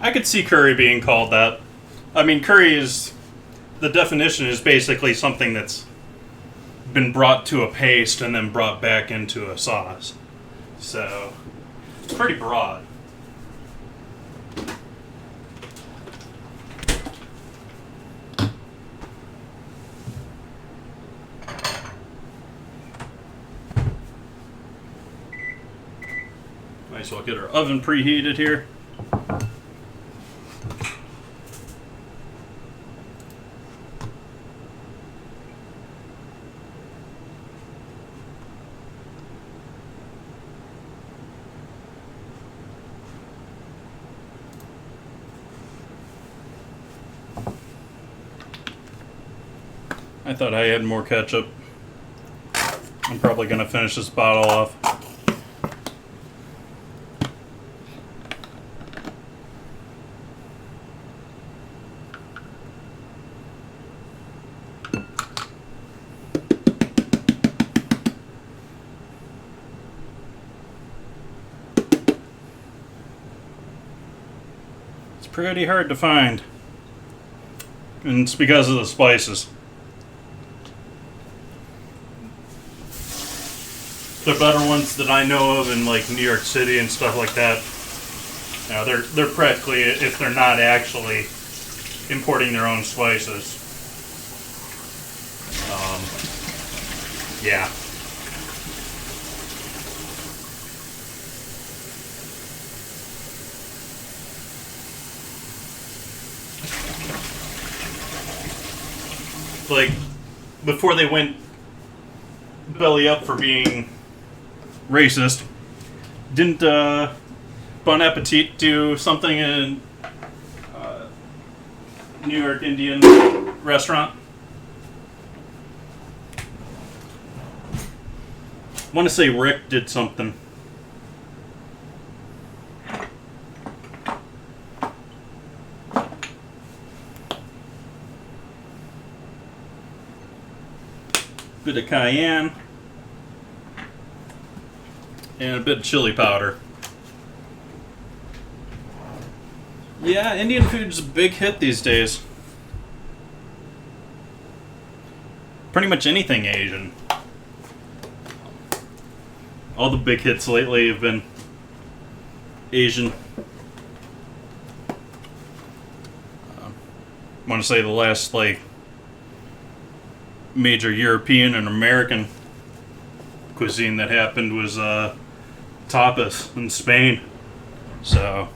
I could see curry being called that. I mean, curry is... the definition is basically something that's been brought to a paste and then brought back into a sauce. So, it's pretty broad. Might as well get our oven preheated here. I thought I had more ketchup. I'm probably going to finish this bottle off. It's pretty hard to find. And it's because of the spices. The better ones that I know of in like New York City and stuff like that, you know, they're practically, if they're not actually importing their own spices. Yeah. Like, before they went belly up for being racist, didn't Bon appetit to something in New York Indian restaurant. I want to say Rick did something. Bit of cayenne and a bit of chili powder. Yeah, Indian food's a big hit these days. Pretty much anything Asian. All the big hits lately have been Asian. I want to say the last major European and American cuisine that happened was tapas in Spain. So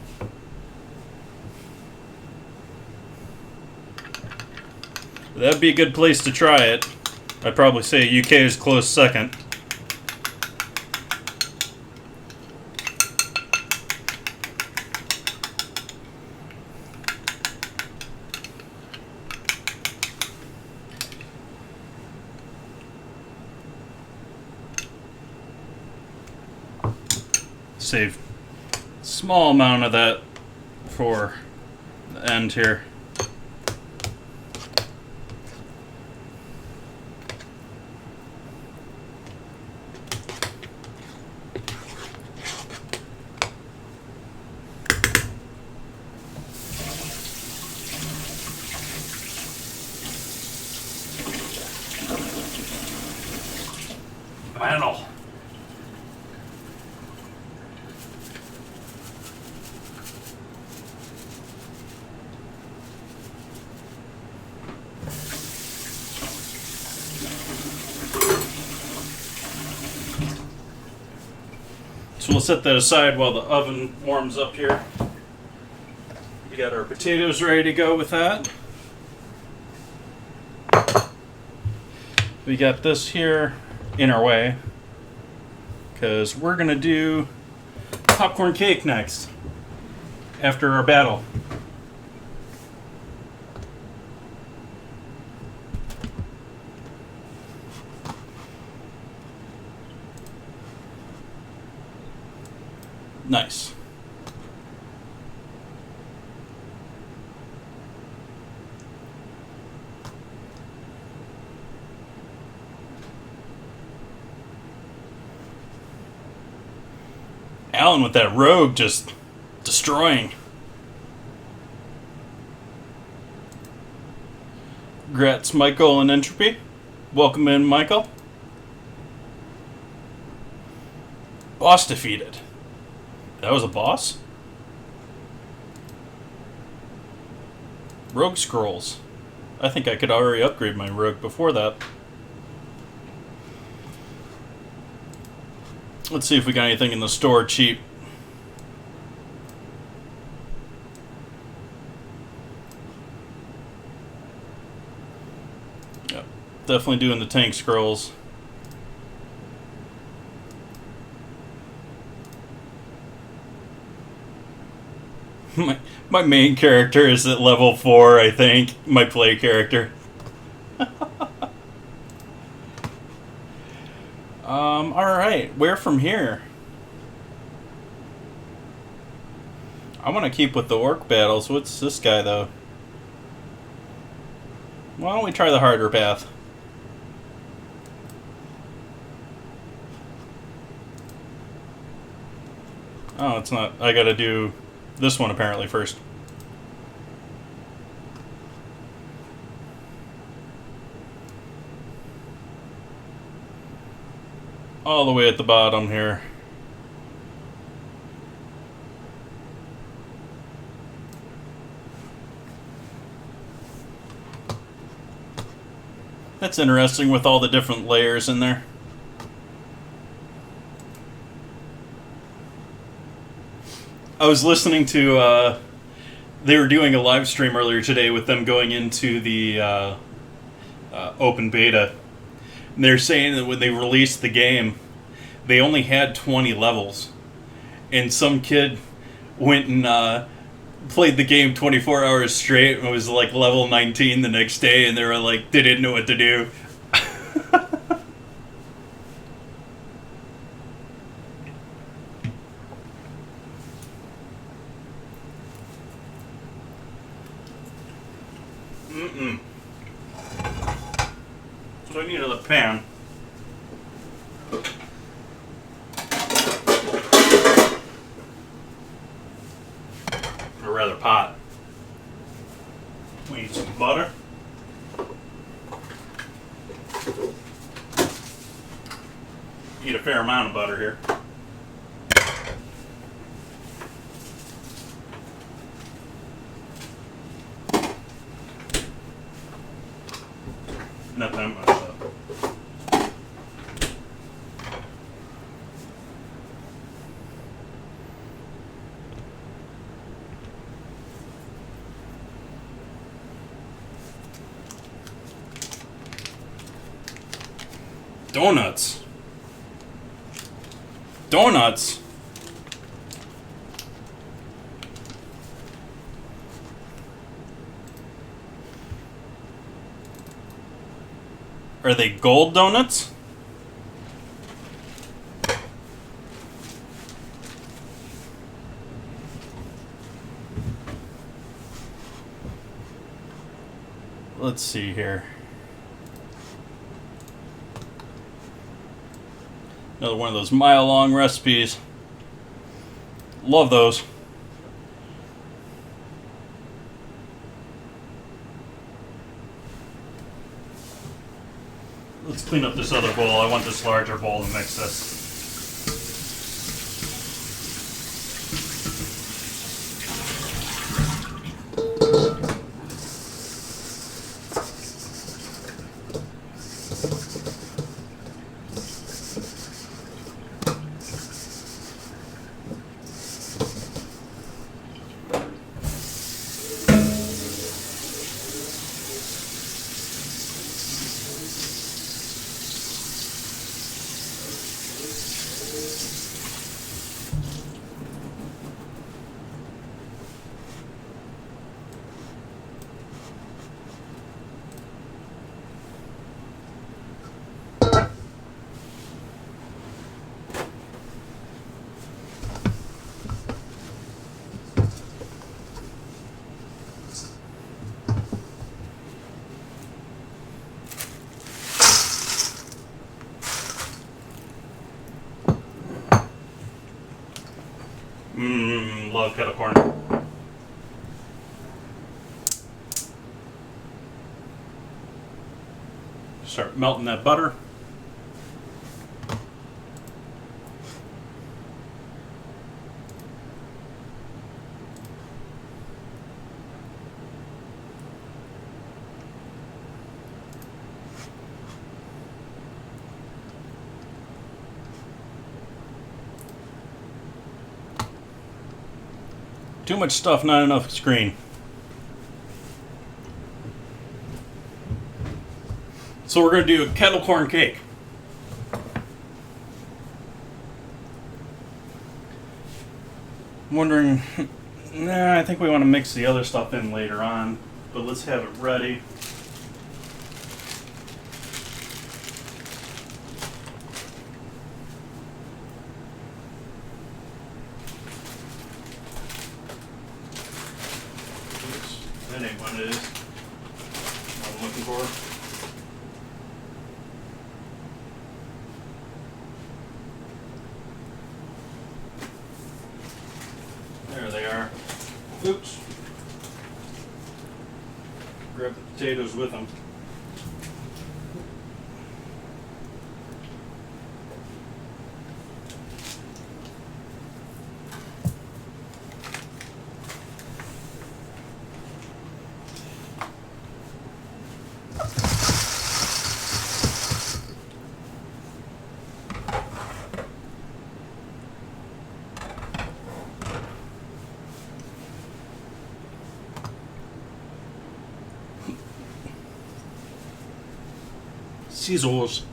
that'd be a good place to try it. I'd probably say UK is close second. Save a small amount of that for the end here. Flannel. So we'll set that aside while the oven warms up here. We got our potatoes ready to go with that. We got this here in our way because we're going to do popcorn cake next after our battle. Nice. Alan with that rogue just destroying. Grats, Michael and Entropy. Welcome in, Michael. Boss defeated. That was a boss? Rogue scrolls. I think I could already upgrade my rogue before that. Let's see if we got anything in the store cheap. Yep, definitely doing the tank scrolls. My main character is at level 4, I think. My play character. Alright, where from here? I want to keep with the orc battles. What's this guy, though? Why don't we try the harder path? Oh, it's not. I gotta do this one apparently first. All the way at the bottom here. That's interesting with all the different layers in there. I was listening to, they were doing a live stream earlier today with them going into the open beta. And they're saying that when they released the game, they only had 20 levels. And some kid went and played the game 24 hours straight and was like level 19 the next day, and they were like, they didn't know what to do. So I need another pan. Or rather pot. We need some butter. Need a fair amount of butter here. Not that much though. Donuts. Donuts. Are they gold donuts? Let's see here. Another one of those mile-long recipes. Love those. Let's clean up this other bowl. I want this larger bowl to mix this. Love kettle corn. Start melting that butter. Too much stuff, not enough screen. So we're going to do a kettle corn cake. I'm wondering, I think we want to mix the other stuff in later on, but let's have it ready. That ain't what it is. What I'm looking for. There they are. Oops. Grab the potatoes with them. Scissors.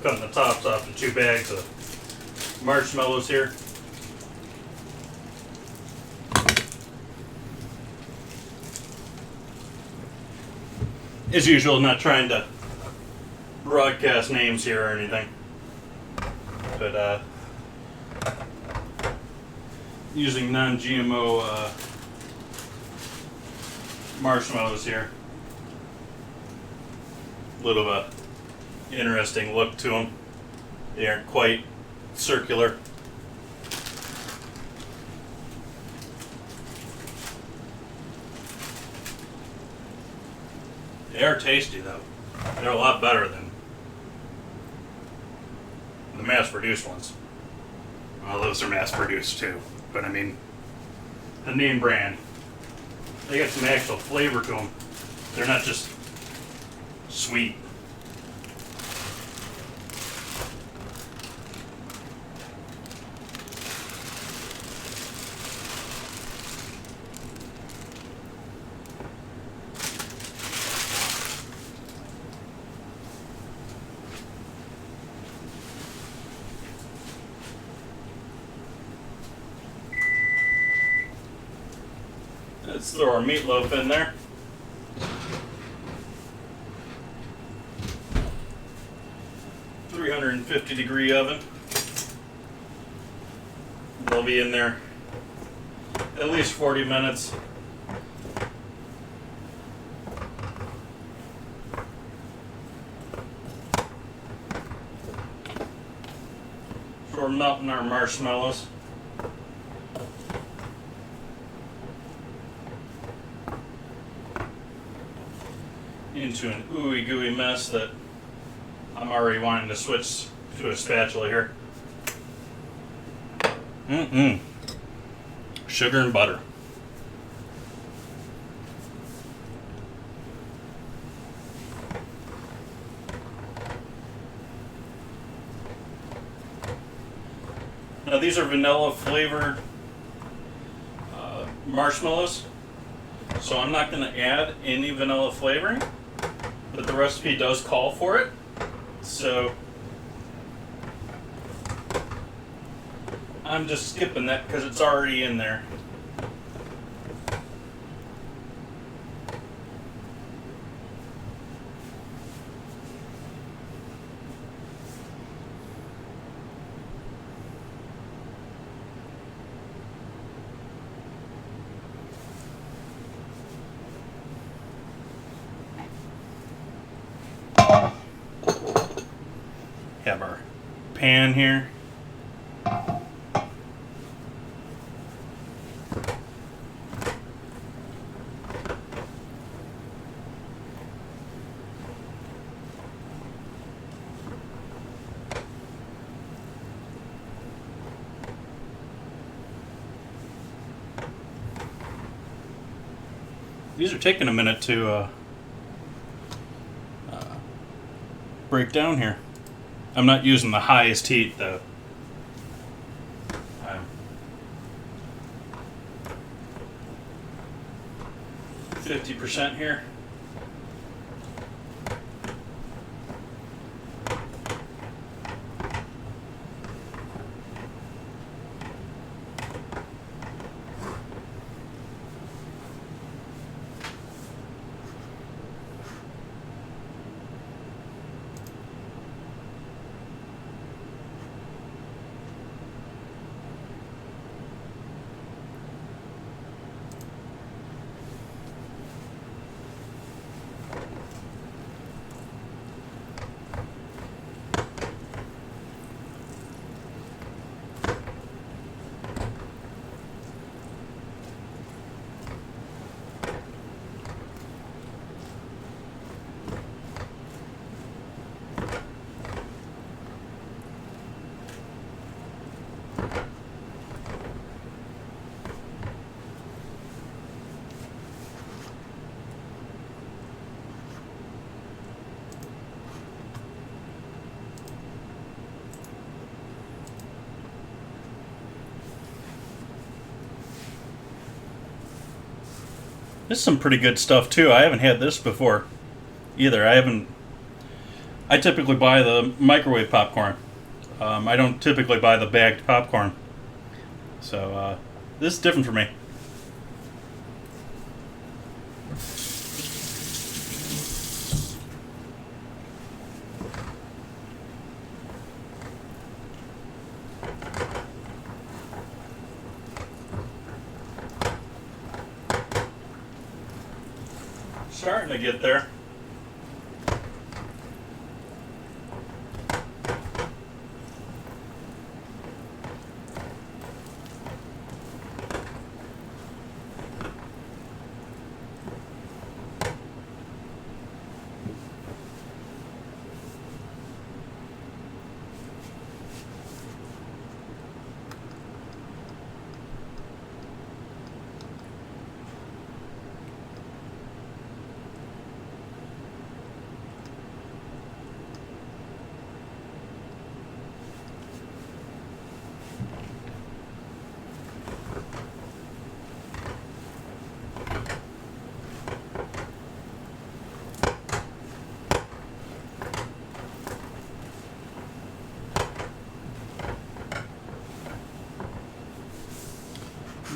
cutting the tops off of 2 bags of marshmallows here. As usual, not trying to broadcast names here or anything, but using non-GMO marshmallows here. A little of a interesting look to them. They aren't quite circular. They are tasty though. They're a lot better than the mass-produced ones. Well, those are mass-produced too, but I mean, the name brand. They got some actual flavor to them. They're not just sweet. Let's throw our meatloaf in there. .350-degree oven. They'll be in there at least 40 minutes. So we're melting our marshmallows. Into an ooey gooey mess that I'm already wanting to switch to a spatula here. Sugar and butter. Now these are vanilla flavored marshmallows, so I'm not going to add any vanilla flavoring. But the recipe does call for it, so I'm just skipping that because it's already in there. Have our pan here. These are taking a minute to break down here. I'm not using the highest heat though. 50% here. This is some pretty good stuff too. I haven't had this before either. I haven't I typically buy the microwave popcorn. I don't typically buy the bagged popcorn. So this is different for me. Starting to get there.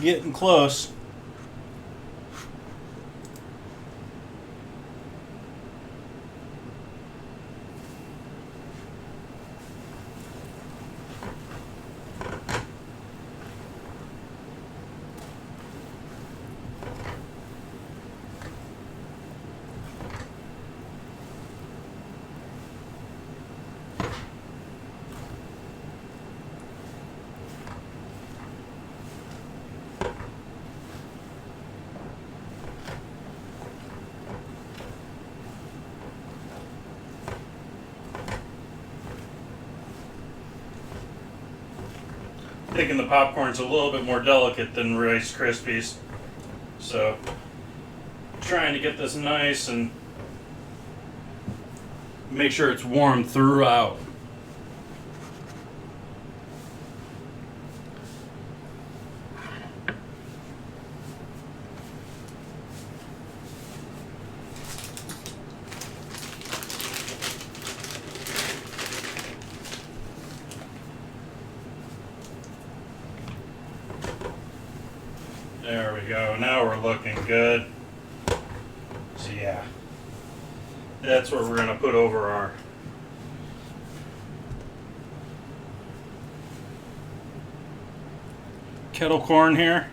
Getting close. Thinking the popcorn's a little bit more delicate than Rice Krispies, so trying to get this nice and make sure it's warm throughout. There we go. Now we're looking good. So yeah, that's where we're going to put over our kettle corn here.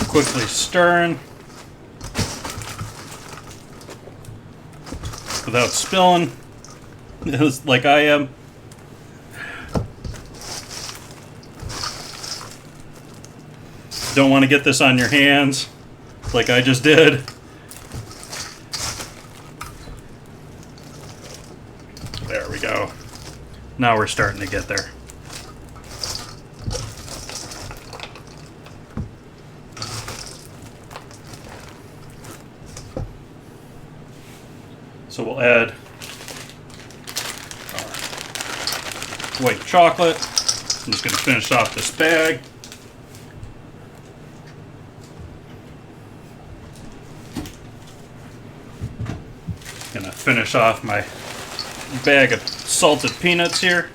Quickly stirring without spilling, like I am. Don't want to get this on your hands like I just did. There we go. Now we're starting to get there. So we'll add our white chocolate. I'm just going to finish off this bag. Going to finish off my bag of salted peanuts here.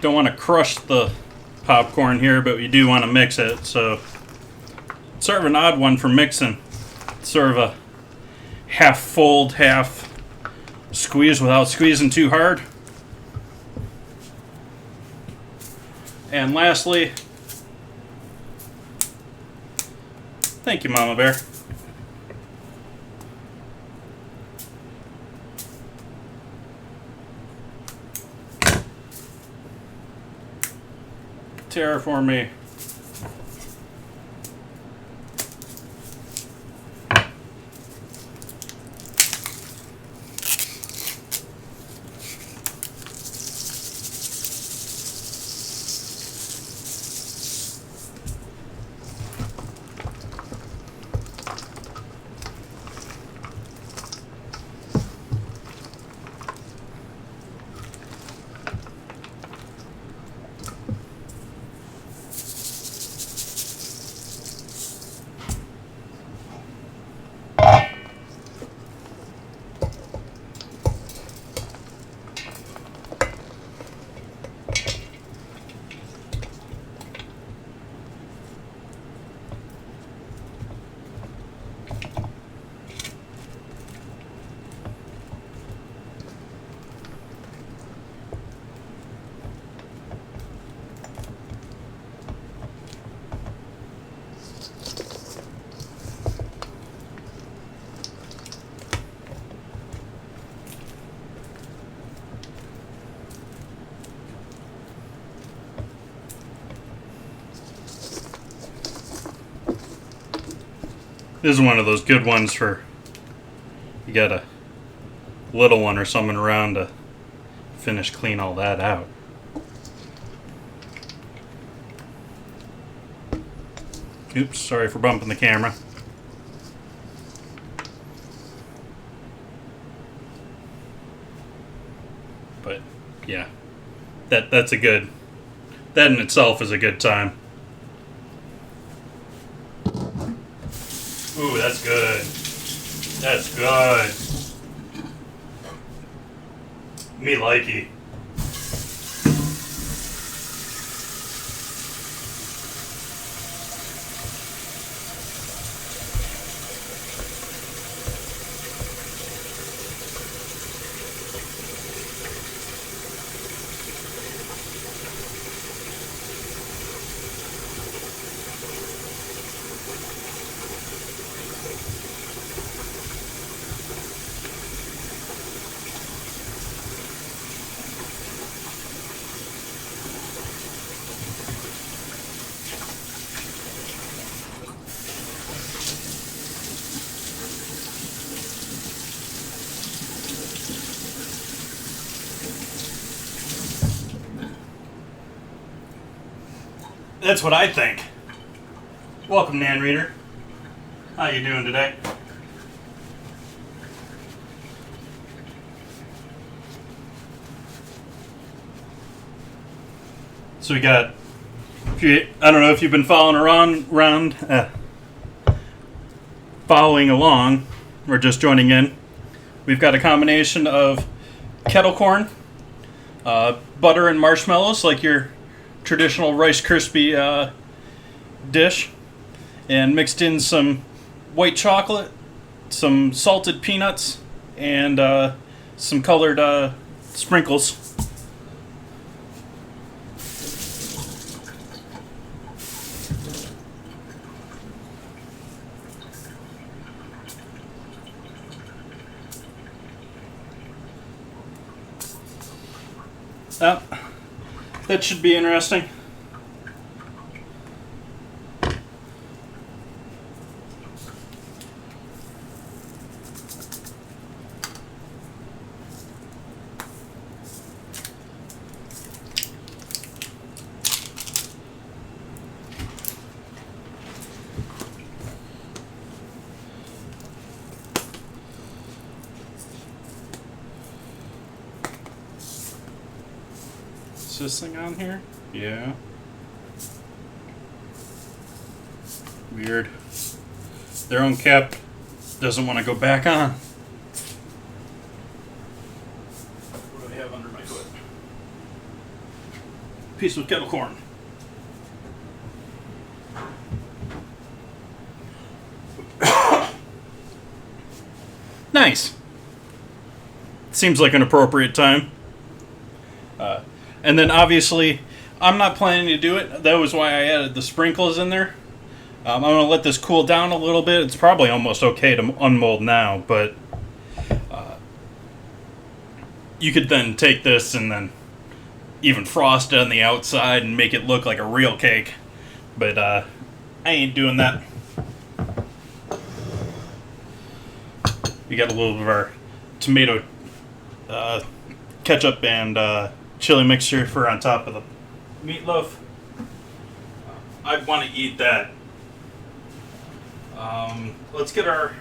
Don't want to crush the popcorn here, but we do want to mix it. So it's sort of an odd one for mixing. It's sort of a half fold, half squeeze without squeezing too hard. And lastly, thank you, Mama Bear. Terraform me. This is one of those good ones for you got a little one or someone around to finish clean all that out. Oops, sorry for bumping the camera. But yeah, that's a good. That in itself is a good time. Ooh, that's good. That's good. Me likey. That's what I think. Welcome, Nan Reader. How you doing today? So we got. I don't know if you've been following following along, or just joining in. We've got a combination of kettle corn, butter and marshmallows, like your traditional Rice Krispie dish, and mixed in some white chocolate, some salted peanuts, and some colored sprinkles. That should be interesting. Is this thing on here? Yeah. Weird. Their own cap doesn't want to go back on. What do I have under my foot? Piece of kettle corn. Nice. Seems like an appropriate time. And then obviously, I'm not planning to do it. That was why I added the sprinkles in there. I'm going to let this cool down a little bit. It's probably almost okay to unmold now, but you could then take this and then even frost it on the outside and make it look like a real cake. But I ain't doing that. We got a little bit of our tomato ketchup and chili mixture for on top of the meatloaf. I want to eat that. Let's get our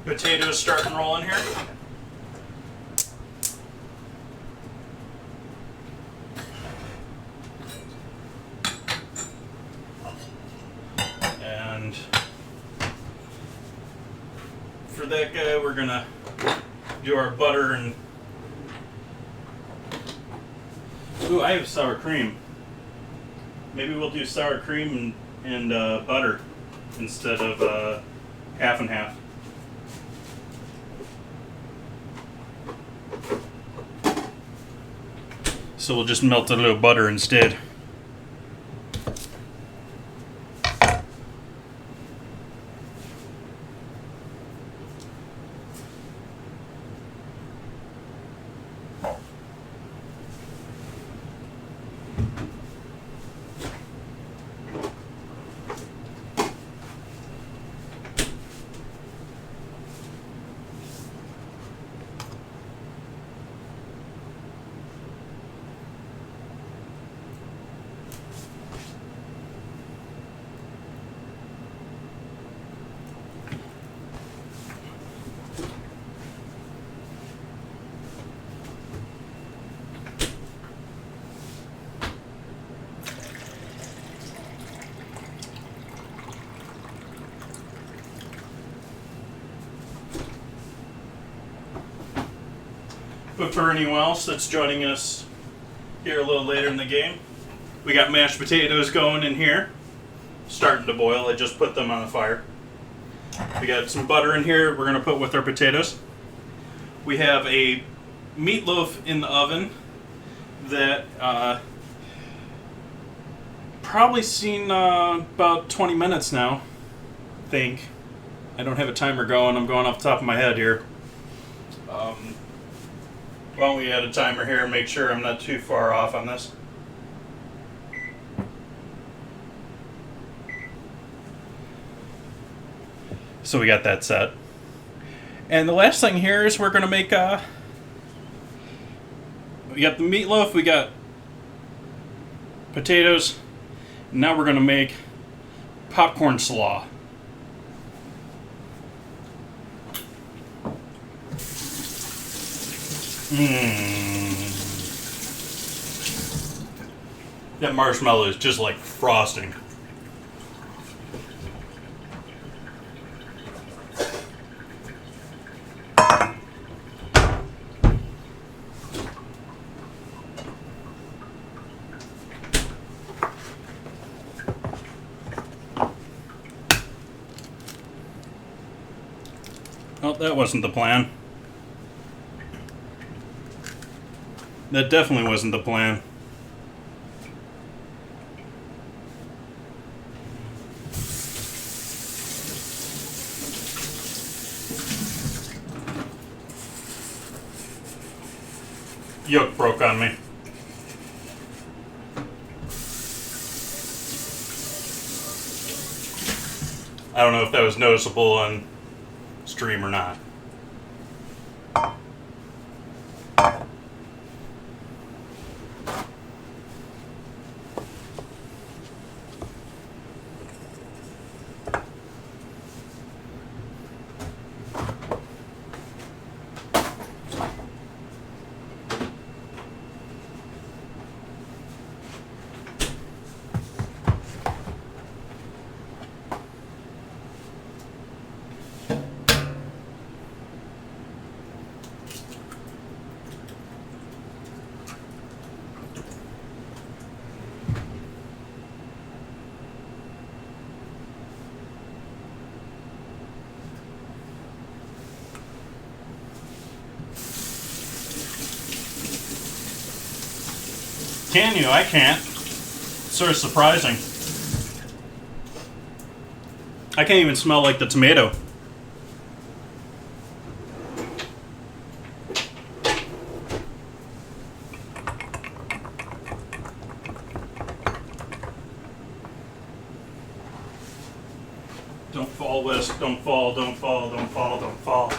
potatoes starting rolling here. And for that guy, we're gonna do our butter and ooh, I have sour cream. Maybe we'll do sour cream and butter instead of half and half. So we'll just melt a little butter instead. But for anyone else that's joining us here a little later in the game, we got mashed potatoes going in here, starting to boil. I just put them on the fire. We got some butter in here we're going to put with our potatoes. We have a meatloaf in the oven that probably seen about 20 minutes now, I think. I don't have a timer going. I'm going off the top of my head here. Why don't we add a timer here and make sure I'm not too far off on this. So we got that set. And the last thing here is we're going to make, we got the meatloaf, we got potatoes, and now we're going to make popcorn slaw. That marshmallow is just like frosting. Oh, that wasn't the plan. That definitely wasn't the plan. Yolk broke on me. I don't know if that was noticeable on stream or not. Can you? I can't. It's sort of surprising. I can't even smell like the tomato. Don't fall, Wes. Don't fall, don't fall, don't fall, don't fall.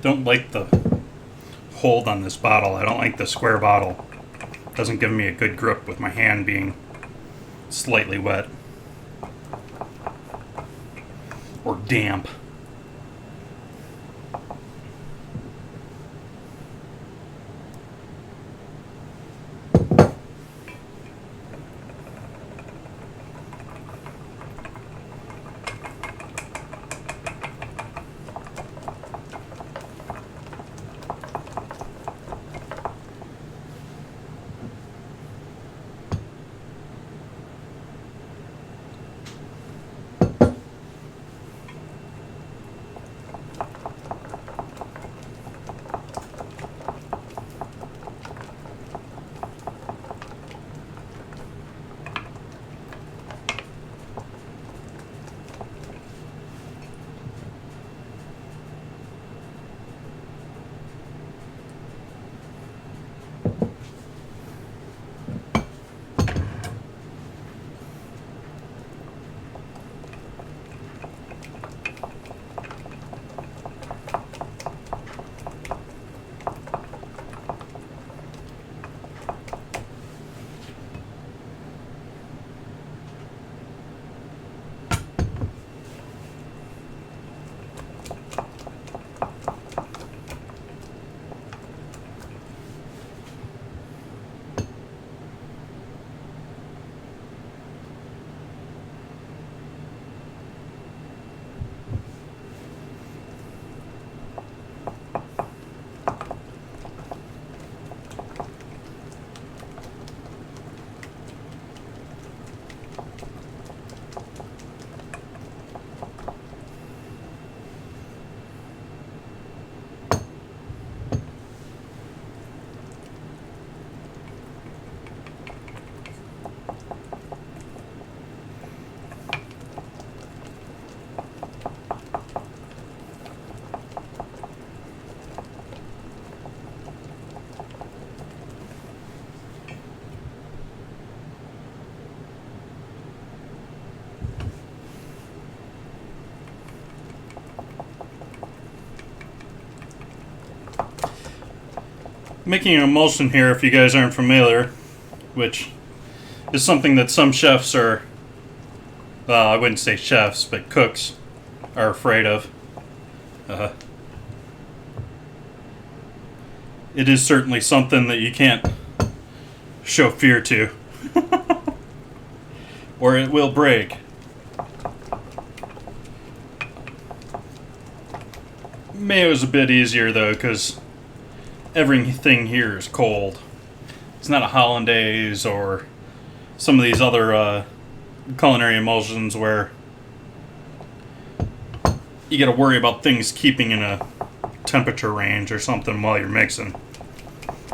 Don't like the hold on this bottle. I don't like the square bottle. Doesn't give me a good grip with my hand being slightly wet or damp. Making an emulsion here, if you guys aren't familiar, which is something that some chefs are, well, I wouldn't say chefs, but cooks are afraid of. It is certainly something that you can't show fear to, or it will break. Mayo is a bit easier though, because everything here is cold. It's not a hollandaise or some of these other culinary emulsions where you got to worry about things keeping in a temperature range or something while you're mixing.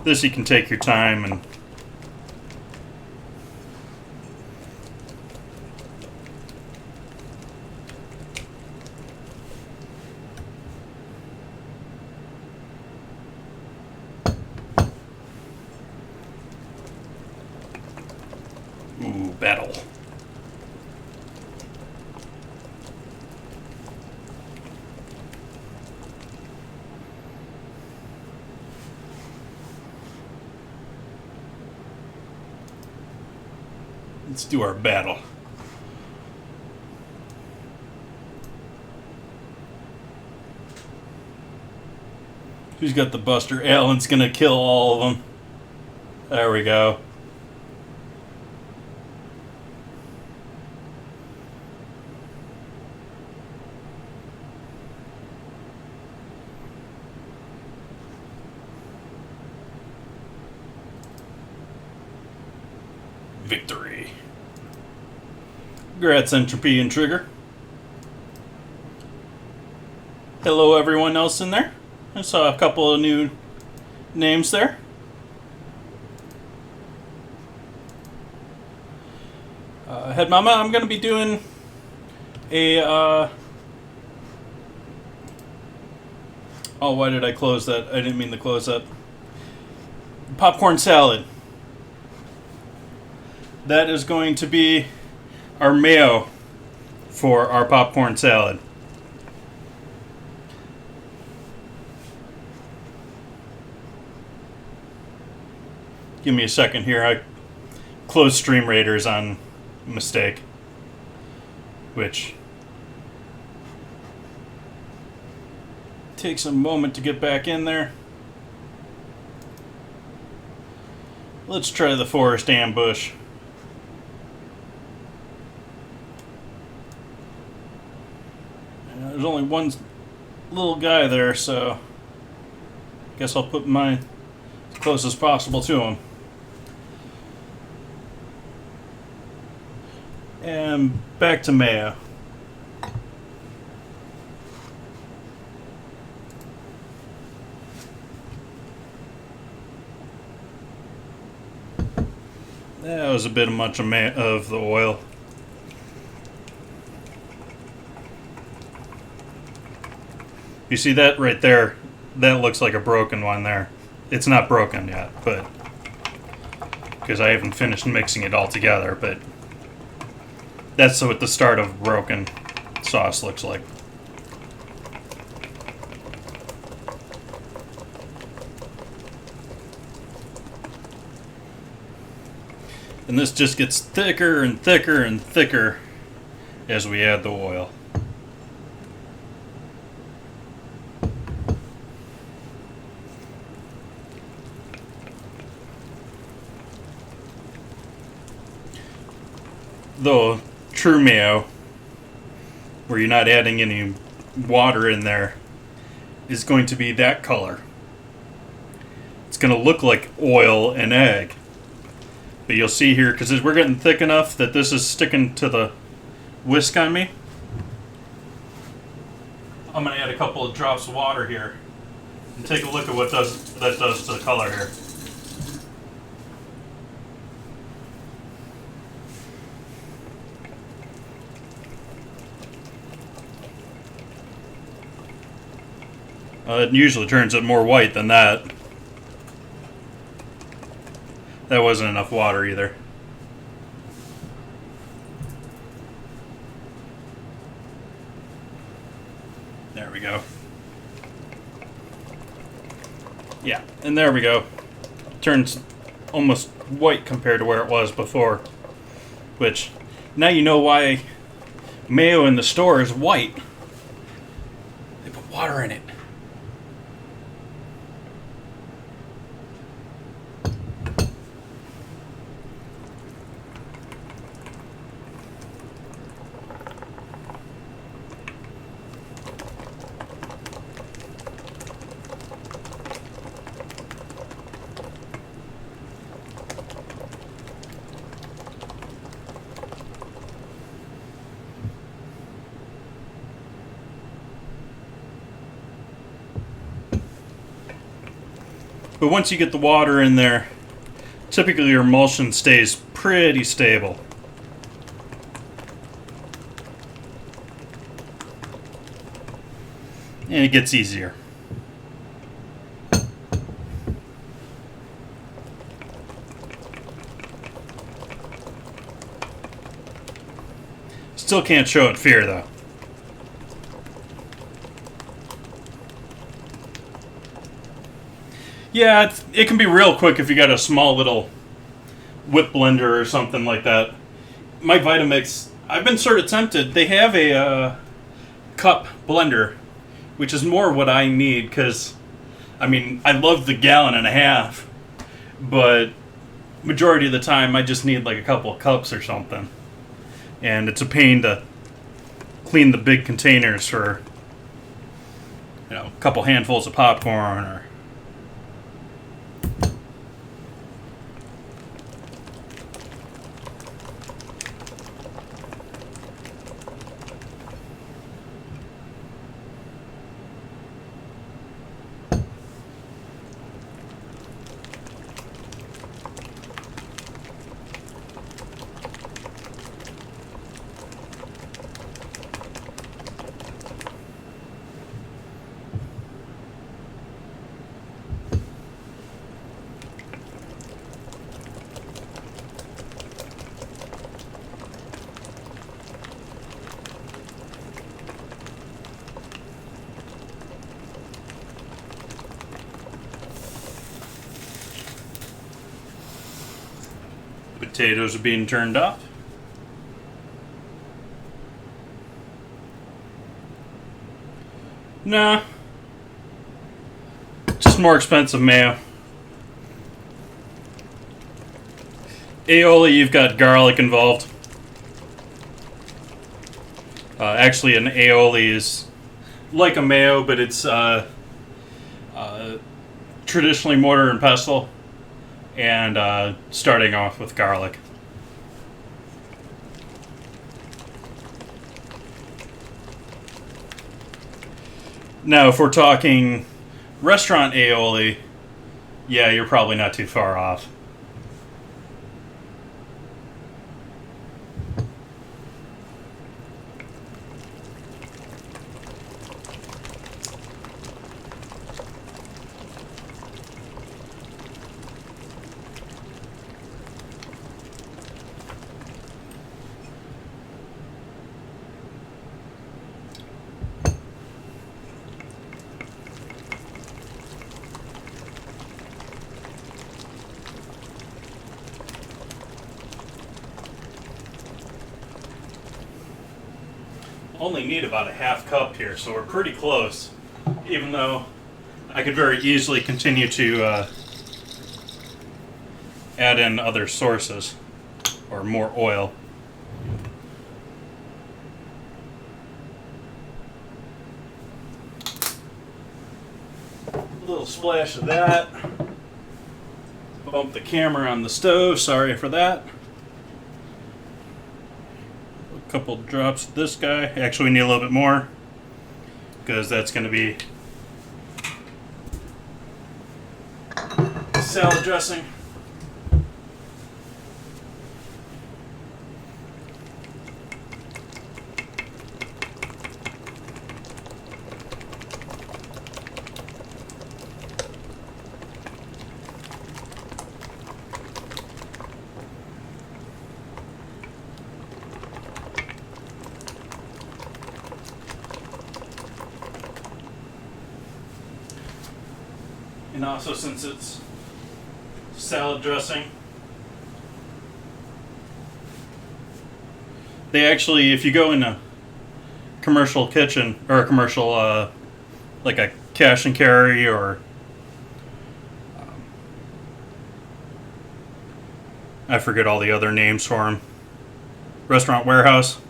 This you can take your time and ooh, battle. Let's do our battle. Who's got the buster? Alan's gonna kill all of them. There we go. Victory. Congrats, Entropy and Trigger. Hello, everyone else in there. I saw a couple of new names there. Head Mama, I'm going to be doing a... Oh, why did I close that? I didn't mean to close that. Popcorn salad. That is going to be our mayo for our popcorn salad. Give me a second here. I closed Stream Raiders on mistake, which takes a moment to get back in there. Let's try the forest ambush. There's only one little guy there, so I guess I'll put mine as close as possible to him. And back to mayo. That was a bit much of the oil. You see that right there? That looks like a broken one there. It's not broken yet, but because I haven't finished mixing it all together, but that's what the start of broken sauce looks like. And this just gets thicker and thicker and thicker as we add the oil. Though true mayo, where you're not adding any water in there, is going to be that color. It's going to look like oil and egg. But you'll see here, because we're getting thick enough that this is sticking to the whisk on me. I'm going to add a couple of drops of water here and take a look at what that does to the color here. It usually turns it more white than that. That wasn't enough water either. There we go. Yeah, and there we go. turns almost white compared to where it was before. Which, now you know why mayo in the store is white. They put water in it. But once you get the water in there, typically your emulsion stays pretty stable. And it gets easier. Still can't show it fear though. Yeah, it can be real quick if you got a small little whip blender or something like that. My Vitamix, I've been sort of tempted. They have a cup blender, which is more what I need because, I mean, I love the 1.5 gallons, but majority of the time I just need like a couple of cups or something. And it's a pain to clean the big containers for, you know, a couple handfuls of popcorn or... Potatoes are being turned up. Nah. Just more expensive mayo. Aioli, you've got garlic involved. Actually, an aioli is like a mayo, but it's traditionally mortar and pestle. And starting off with garlic. Now, if we're talking restaurant aioli, yeah, you're probably not too far off. Only need about a half cup here, so we're pretty close, even though I could very easily continue to add in other sources or more oil. A little splash of that. Bump the camera on the stove, sorry for that. Couple drops of this guy. Actually, we need a little bit more because that's going to be salad dressing. And also, since it's salad dressing. They actually, if you go in a commercial kitchen, or a commercial, like a cash and carry, or I forget all the other names for them, restaurant warehouse,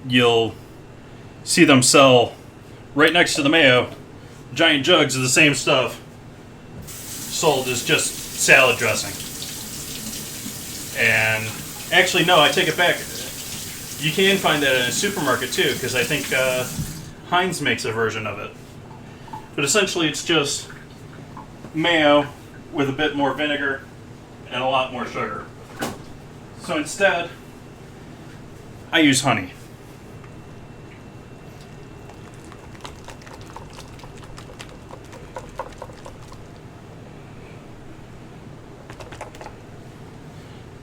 you'll see them sell right next to the mayo giant jugs of the same stuff sold as just salad dressing. And actually, no, I take it back. You can find that in a supermarket too, because I think Heinz makes a version of it. But essentially, it's just mayo with a bit more vinegar and a lot more sugar. So instead, I use honey.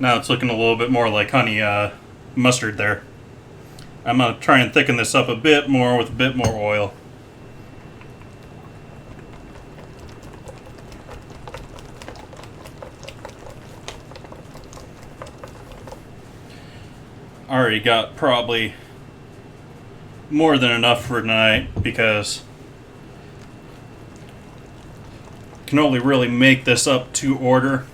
Now it's looking a little bit more like honey mustard there. I'm going to try and thicken this up a bit more with a bit more oil. Already got probably more than enough for tonight, because can only really make this up to order.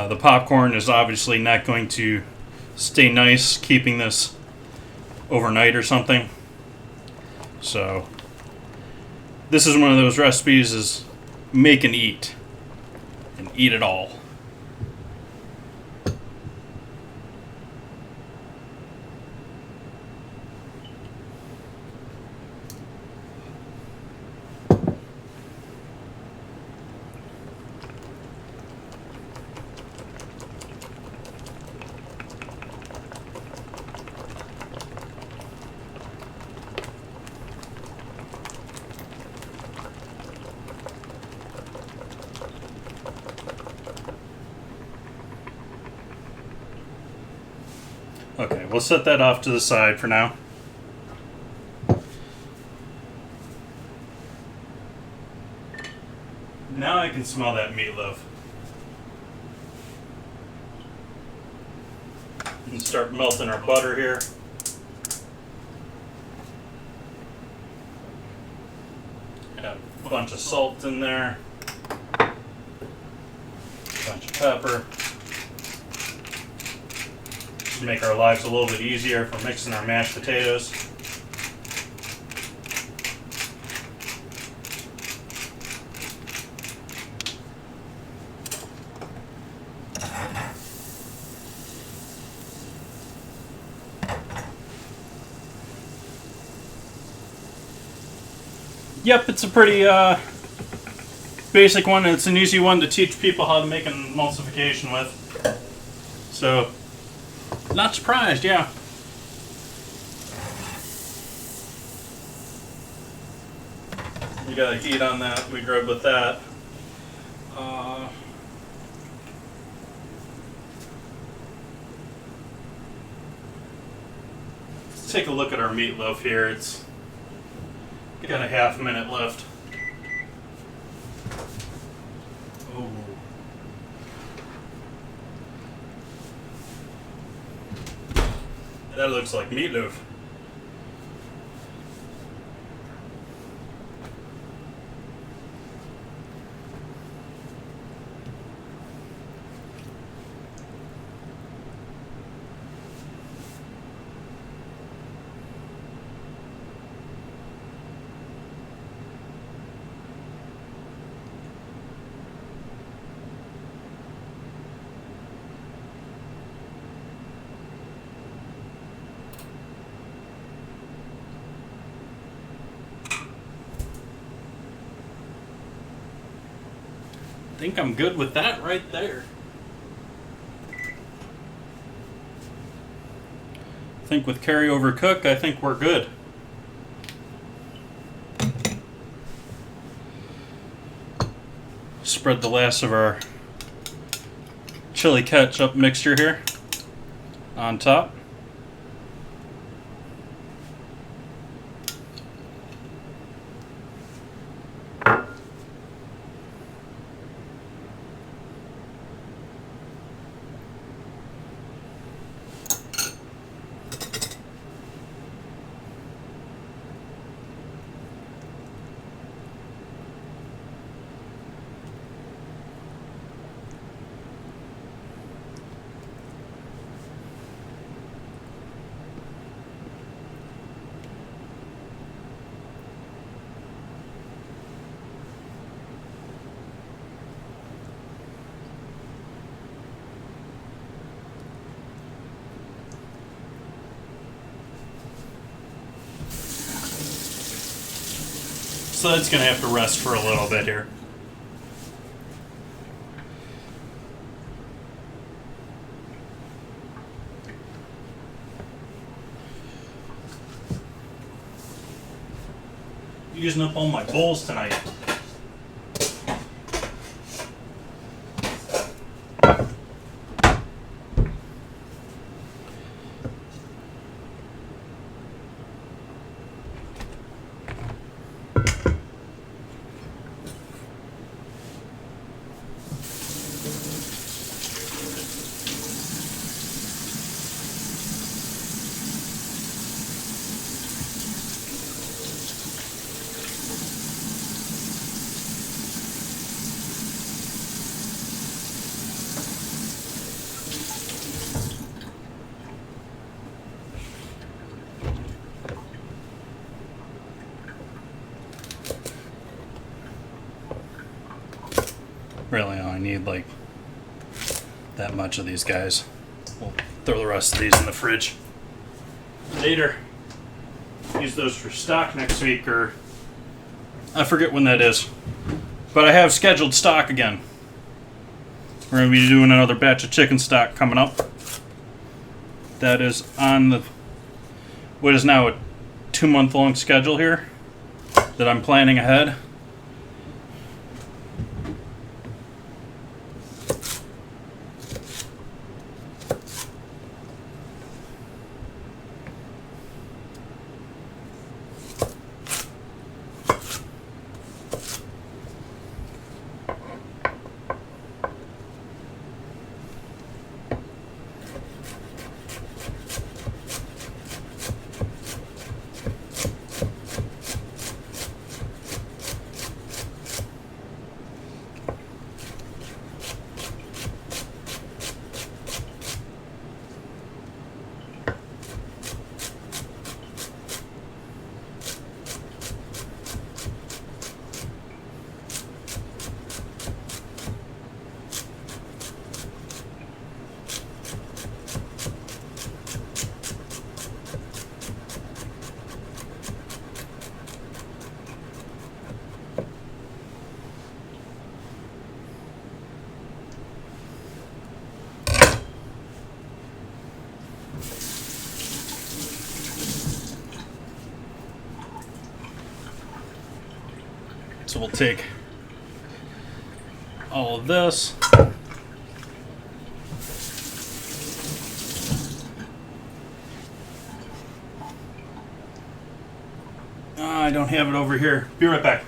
The popcorn is obviously not going to stay nice keeping this overnight or something. So this is one of those recipes is make and eat it all. Okay, we'll set that off to the side for now. Now I can smell that meatloaf. And start melting our butter here. Got a bunch of salt in there. A bunch of pepper. To make our lives a little bit easier for mixing our mashed potatoes. Yep, it's a pretty basic one, and it's an easy one to teach people how to make an emulsification with. So, not surprised, yeah. You got a heat on that, we good with that. Let's take a look at our meatloaf here. It's got a half minute left. Oh. That looks like meatloaf. I think I'm good with that right there. I think with carryover cook, I think we're good. Spread the last of our chili ketchup mixture here on top. So that's going to have to rest for a little bit here. Using up all my bowls tonight. Really, I need like that much of these guys. We'll throw the rest of these in the fridge later. Use those for stock next week, or I forget when that is. But I have scheduled stock again. We're going to be doing another batch of chicken stock coming up. That is on the what is now a 2-month-long schedule here that I'm planning ahead. So we'll take all of this. I don't have it over here. Be right back.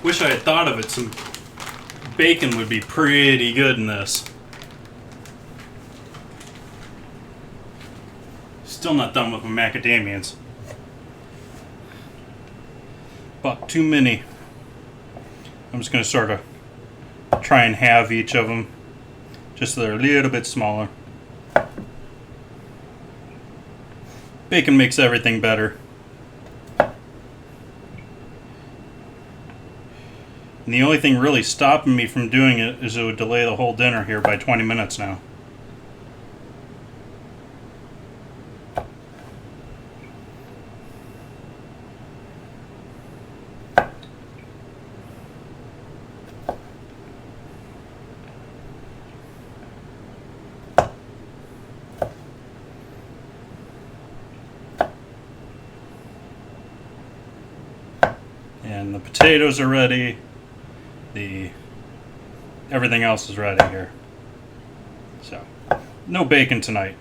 Wish I had thought of it. Some bacon would be pretty good in this. Still not done with my macadamians. Bought too many. I'm just going to sort of try and halve each of them just so they're a little bit smaller. Bacon makes everything better. And the only thing really stopping me from doing it is it would delay the whole dinner here by 20 minutes now. And the potatoes are ready. Everything else is ready here. So, no bacon tonight.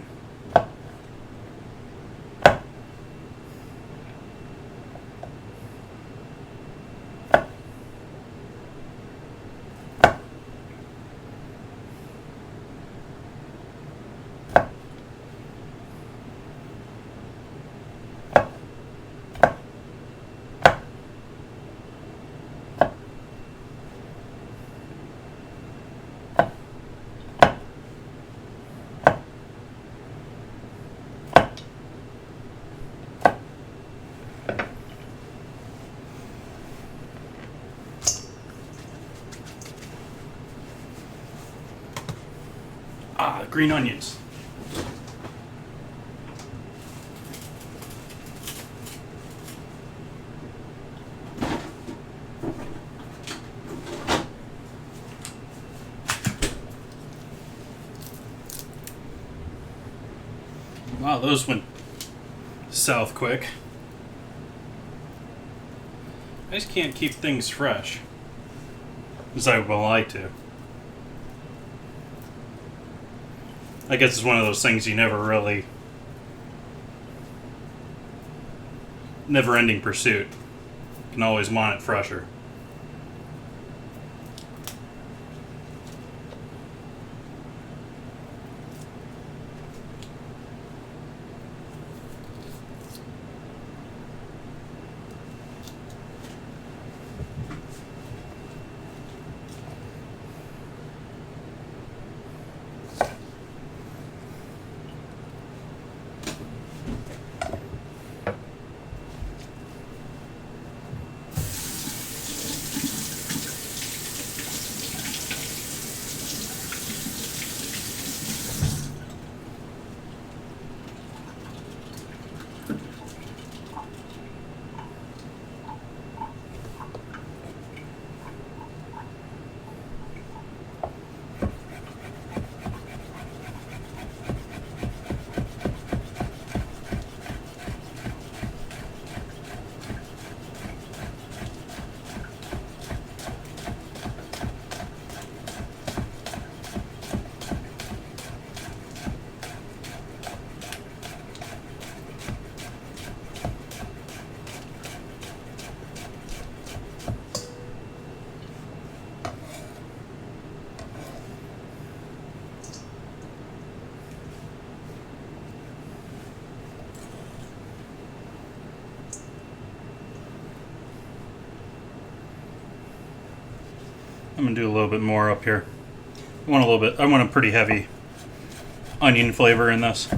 Green onions. Wow, those went south quick. I just can't keep things fresh, as I would like to. I guess it's one of those things you never really... never-ending pursuit. You can always want it fresher. I'm gonna do a little bit more up here. I want a pretty heavy onion flavor in this.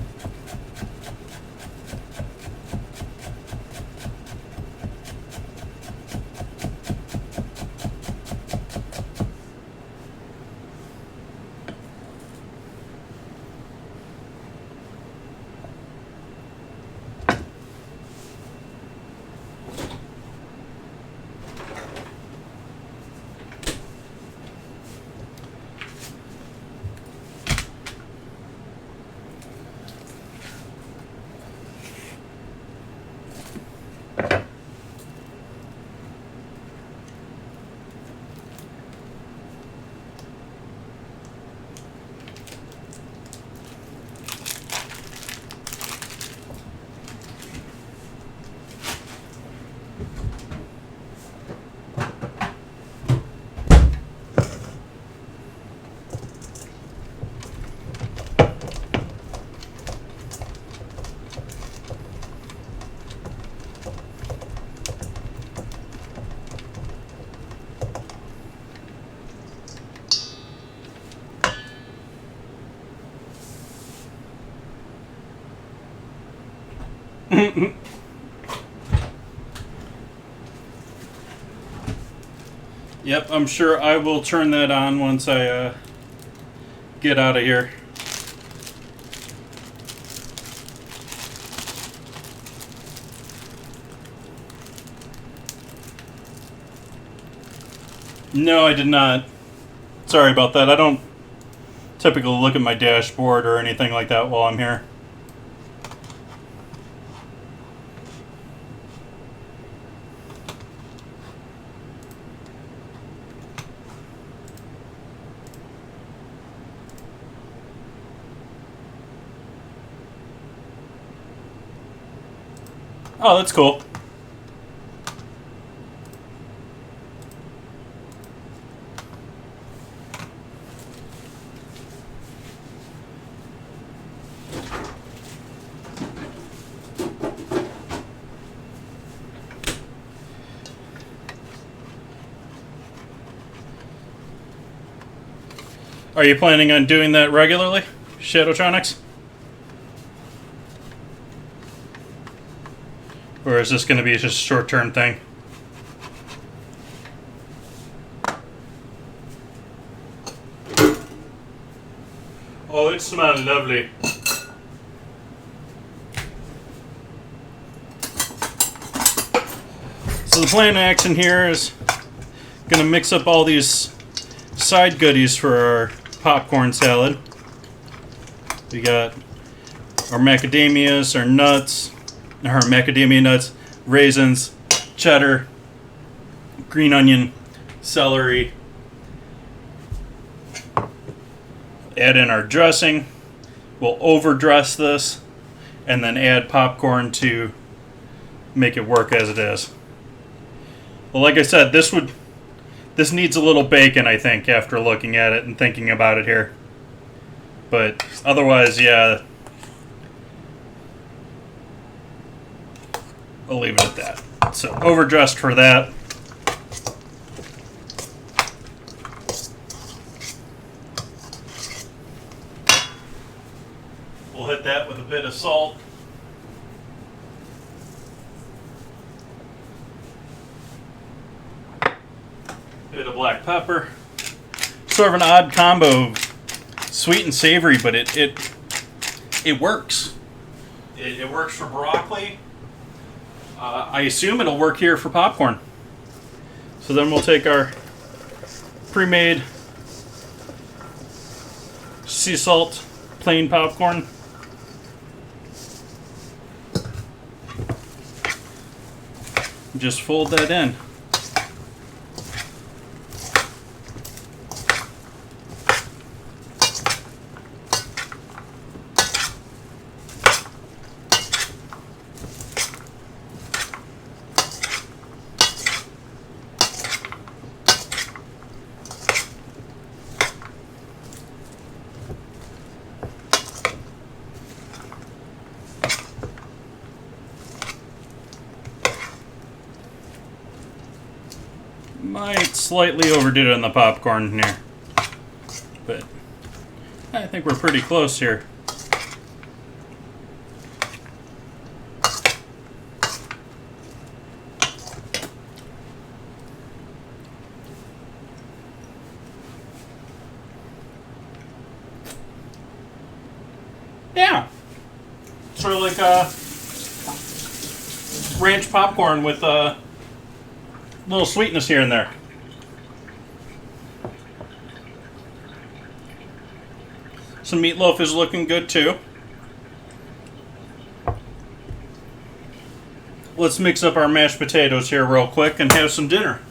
Yep, I'm sure I will turn that on once I get out of here. No, I did not. Sorry about that. I don't typically look at my dashboard or anything like that while I'm here. Oh, that's cool. Are you planning on doing that regularly, Shadowtronics? Or is this going to be just a short-term thing? Oh, it smells lovely. So the plan of action here is going to mix up all these side goodies for our popcorn salad. We got our macadamias, our nuts, our macadamia nuts, raisins, cheddar, green onion, celery. Add in our dressing. We'll overdress this and then add popcorn to make it work as it is. Well, like I said, this needs a little bacon, I think, after looking at it and thinking about it here. But otherwise, yeah, I'll leave it at that. So, overdressed for that. We'll hit that with a bit of salt. Bit of black pepper. Sort of an odd combo, sweet and savory, but it works. It works for broccoli. I assume it'll work here for popcorn. So then we'll take our pre-made sea salt plain popcorn. Just fold that in. Might slightly overdid it on the popcorn here, but I think we're pretty close here. Yeah, sort of like ranch popcorn with little sweetness here and there. Some meatloaf is looking good too. Let's mix up our mashed potatoes here real quick and have some dinner.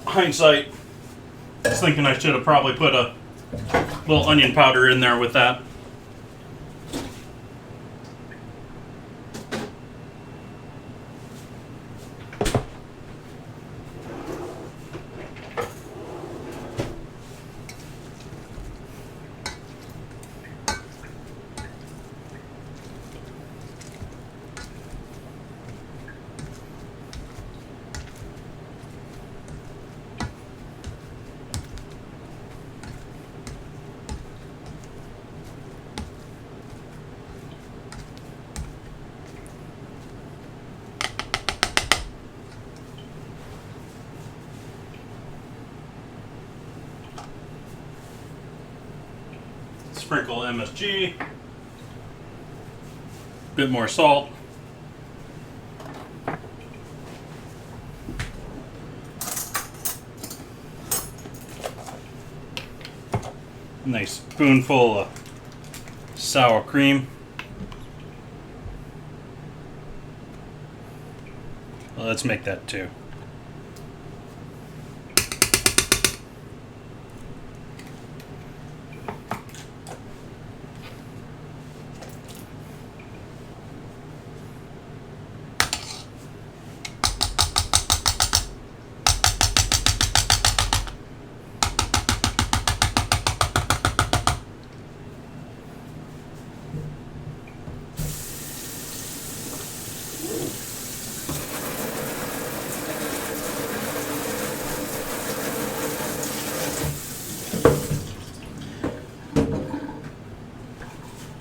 Hindsight, I was thinking I should have probably put a little onion powder in there with that. Sprinkle MSG, bit more salt, nice spoonful of sour cream. Well, let's make that two.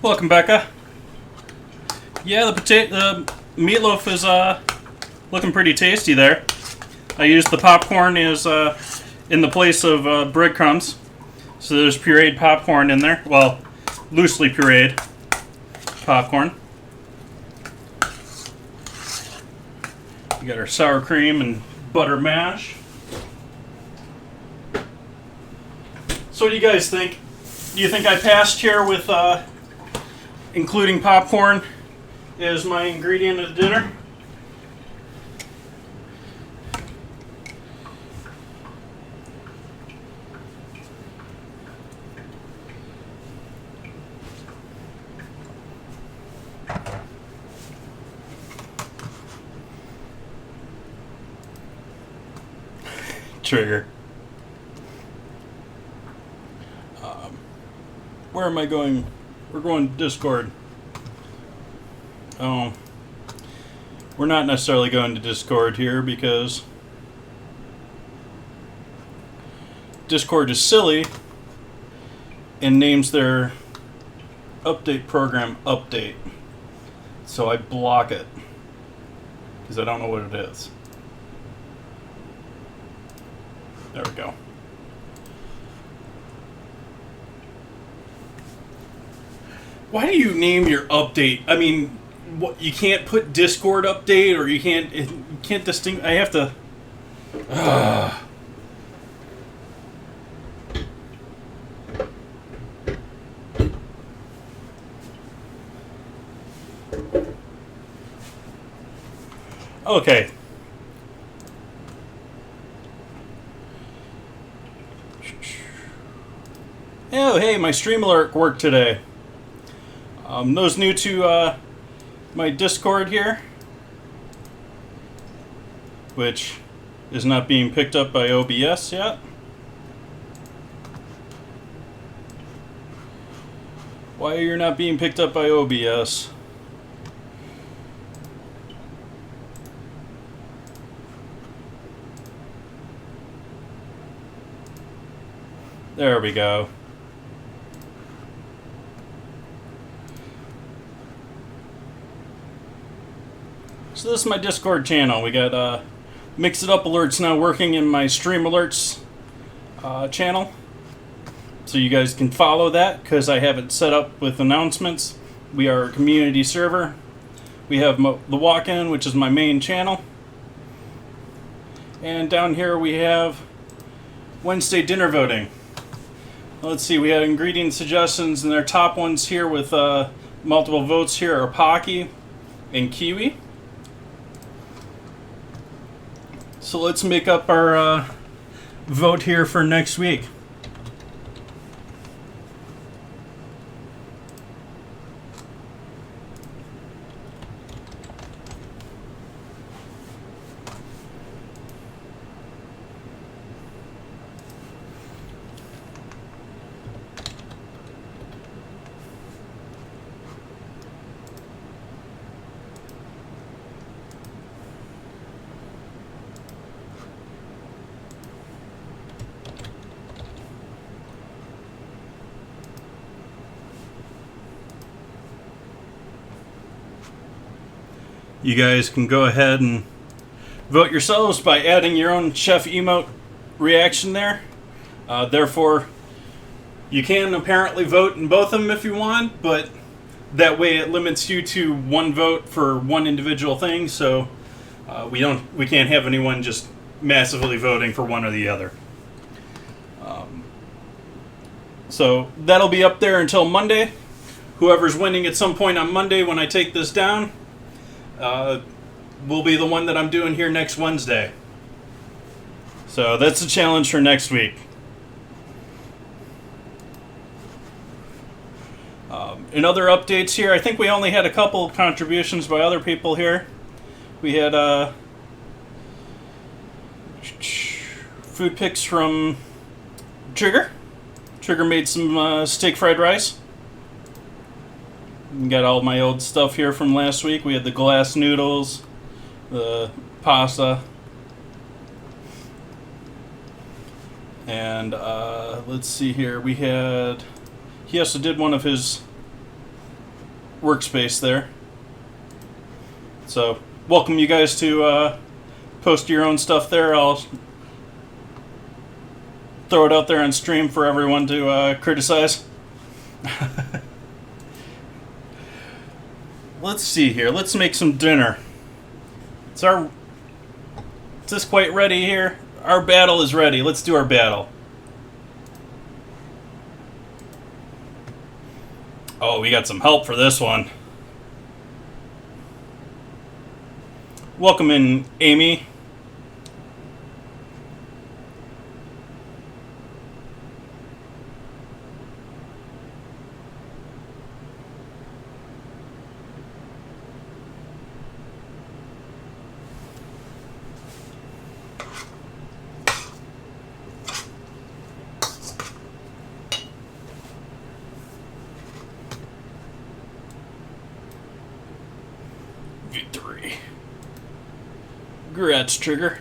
Welcome, Becca. Yeah, the meatloaf is looking pretty tasty there. I used the popcorn is in the place of breadcrumbs, so there's pureed popcorn in there. Well, loosely pureed popcorn. We got our sour cream and butter mash. So what do you guys think? Do you think I passed here with including popcorn is my ingredient of dinner? Trigger. Where am I going? We're going to Discord. Oh. We're not necessarily going to Discord here because Discord is silly and names their update program update. So I block it because I don't know what it is. There we go. Why do you name your update? I mean, what, you can't put Discord update, or you can't distinguish. I have to. Okay. Oh, hey, my stream alert worked today. Those new to my Discord here, which is not being picked up by OBS yet. Why are you not being picked up by OBS? There we go. So this is my Discord channel. We got Mix It Up alerts now working in my stream alerts channel. So you guys can follow that because I have it set up with announcements. We are a community server. We have the walk-in, which is my main channel. And down here we have Wednesday dinner voting. Let's see, we have ingredient suggestions, and their top ones here with multiple votes here are Pocky and Kiwi. So let's make up our vote here for next week. You guys can go ahead and vote yourselves by adding your own chef emote reaction there. Therefore, you can apparently vote in both of them if you want, but that way it limits you to one vote for one individual thing. So we can't have anyone just massively voting for one or the other. So that'll be up there until Monday. Whoever's winning at some point on Monday when I take this down will be the one that I'm doing here next Wednesday. So that's the challenge for next week. In other updates here, I think we only had a couple contributions by other people here. We had food picks from Trigger. Trigger made some steak fried rice. Got all my old stuff here from last week. We had the glass noodles, the pasta, and let's see here. He also did one of his workspace there. So welcome you guys to post your own stuff there. I'll throw it out there on stream for everyone to criticize. Let's see here. Let's make some dinner. Is this quite ready here? Our battle is ready. Let's do our battle. Oh, we got some help for this one. Welcome in, Amy. Victory. Congrats, Trigger.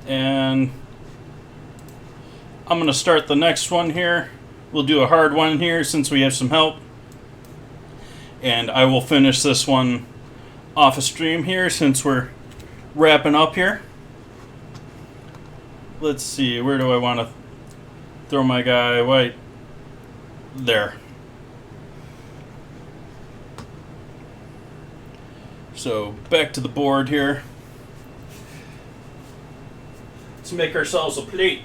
And I'm going to start the next one here. We'll do a hard one here since we have some help. And I will finish this one off a stream here since we're wrapping up here. Let's see, where do I want to throw my guy? Right there. So back to the board here. Let's make ourselves a plate.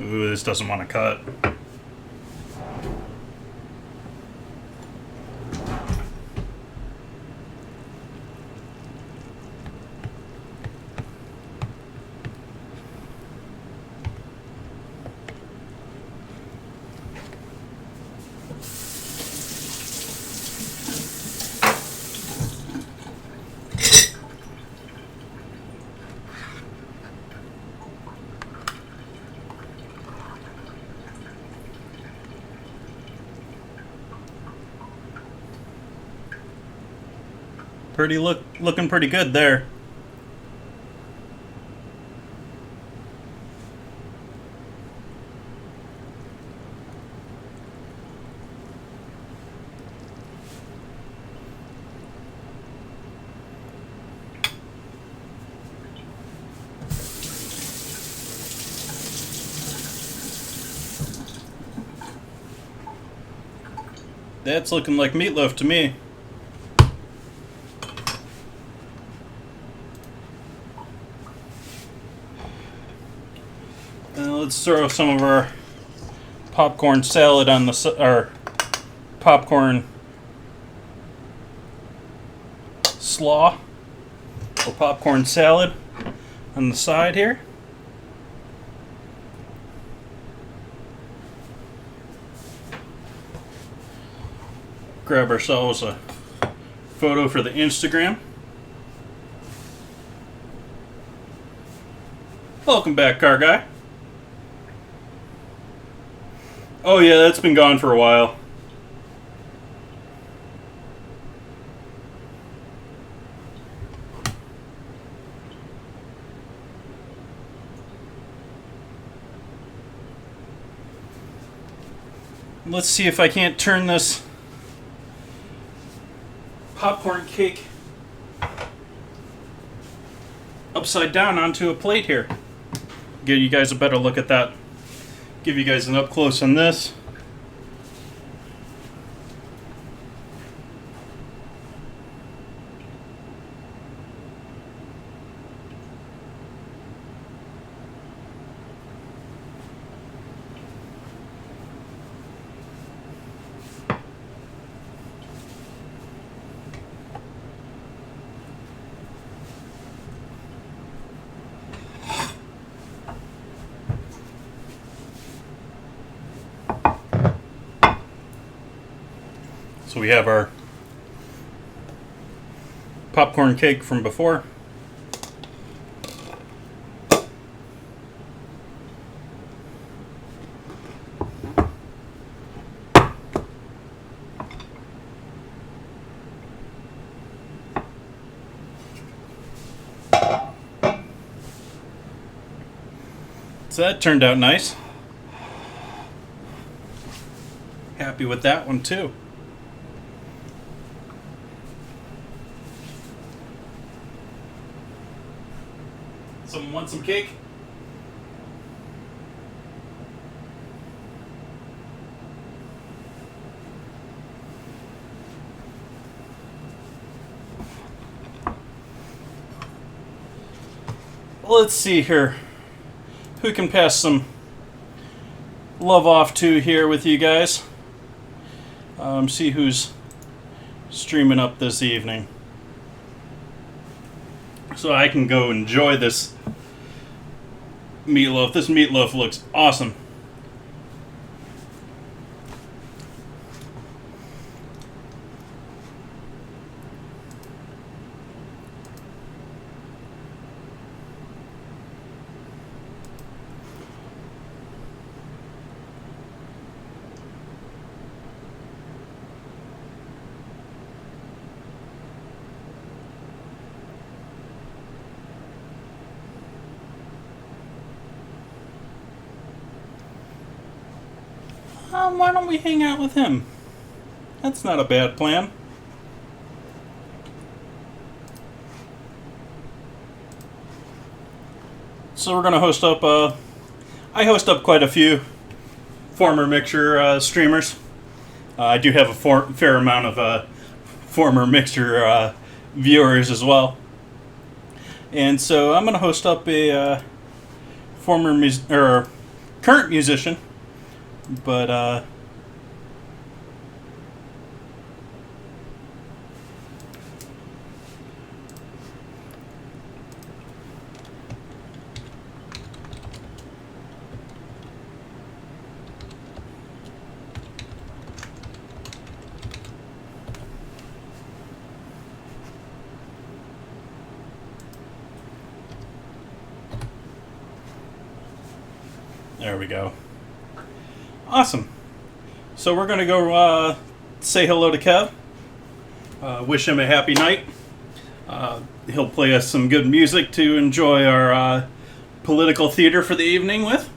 Ooh, this doesn't want to cut. Looking pretty good there. That's looking like meatloaf to me. Now let's throw some of our popcorn salad on the or popcorn slaw or popcorn salad on the side here. Grab ourselves a photo for the Instagram. Welcome back, car guy. Oh yeah, that's been gone for a while. Let's see if I can't turn this popcorn cake upside down onto a plate here. Give you guys a better look at that. Give you guys an up close on this. So we have our popcorn cake from before. So that turned out nice. Happy with that one too. Someone want some cake? Let's see here. Who can pass some love off to here with you guys? See who's streaming up this evening. So I can go enjoy this meatloaf. This meatloaf looks awesome. Why don't we hang out with him? That's not a bad plan. So we're going to host up, I host up quite a few former Mixer streamers. I do have a fair amount of former Mixer viewers as well. And so I'm going to host up a current musician, but there we go. Awesome. So we're going to go say hello to Kev. Wish him a happy night. He'll play us some good music to enjoy our political theater for the evening with.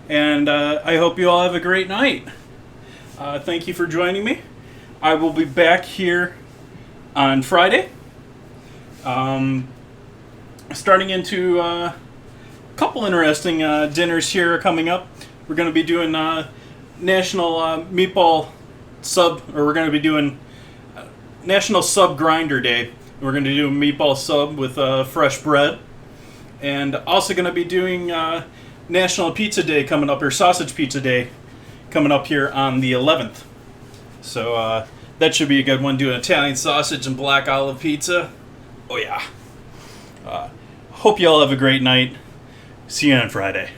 And I hope you all have a great night. Thank you for joining me. I will be back here on Friday. Starting into a couple interesting dinners here coming up. We're going to be doing National Meatball we're going to be doing National Sub Grinder Day. We're going to do a meatball sub with fresh bread. And also going to be doing National Pizza Day coming up, or Sausage Pizza Day coming up here on the 11th. So that should be a good one, doing Italian sausage and black olive pizza. Oh yeah. Hope you all have a great night. See you on Friday.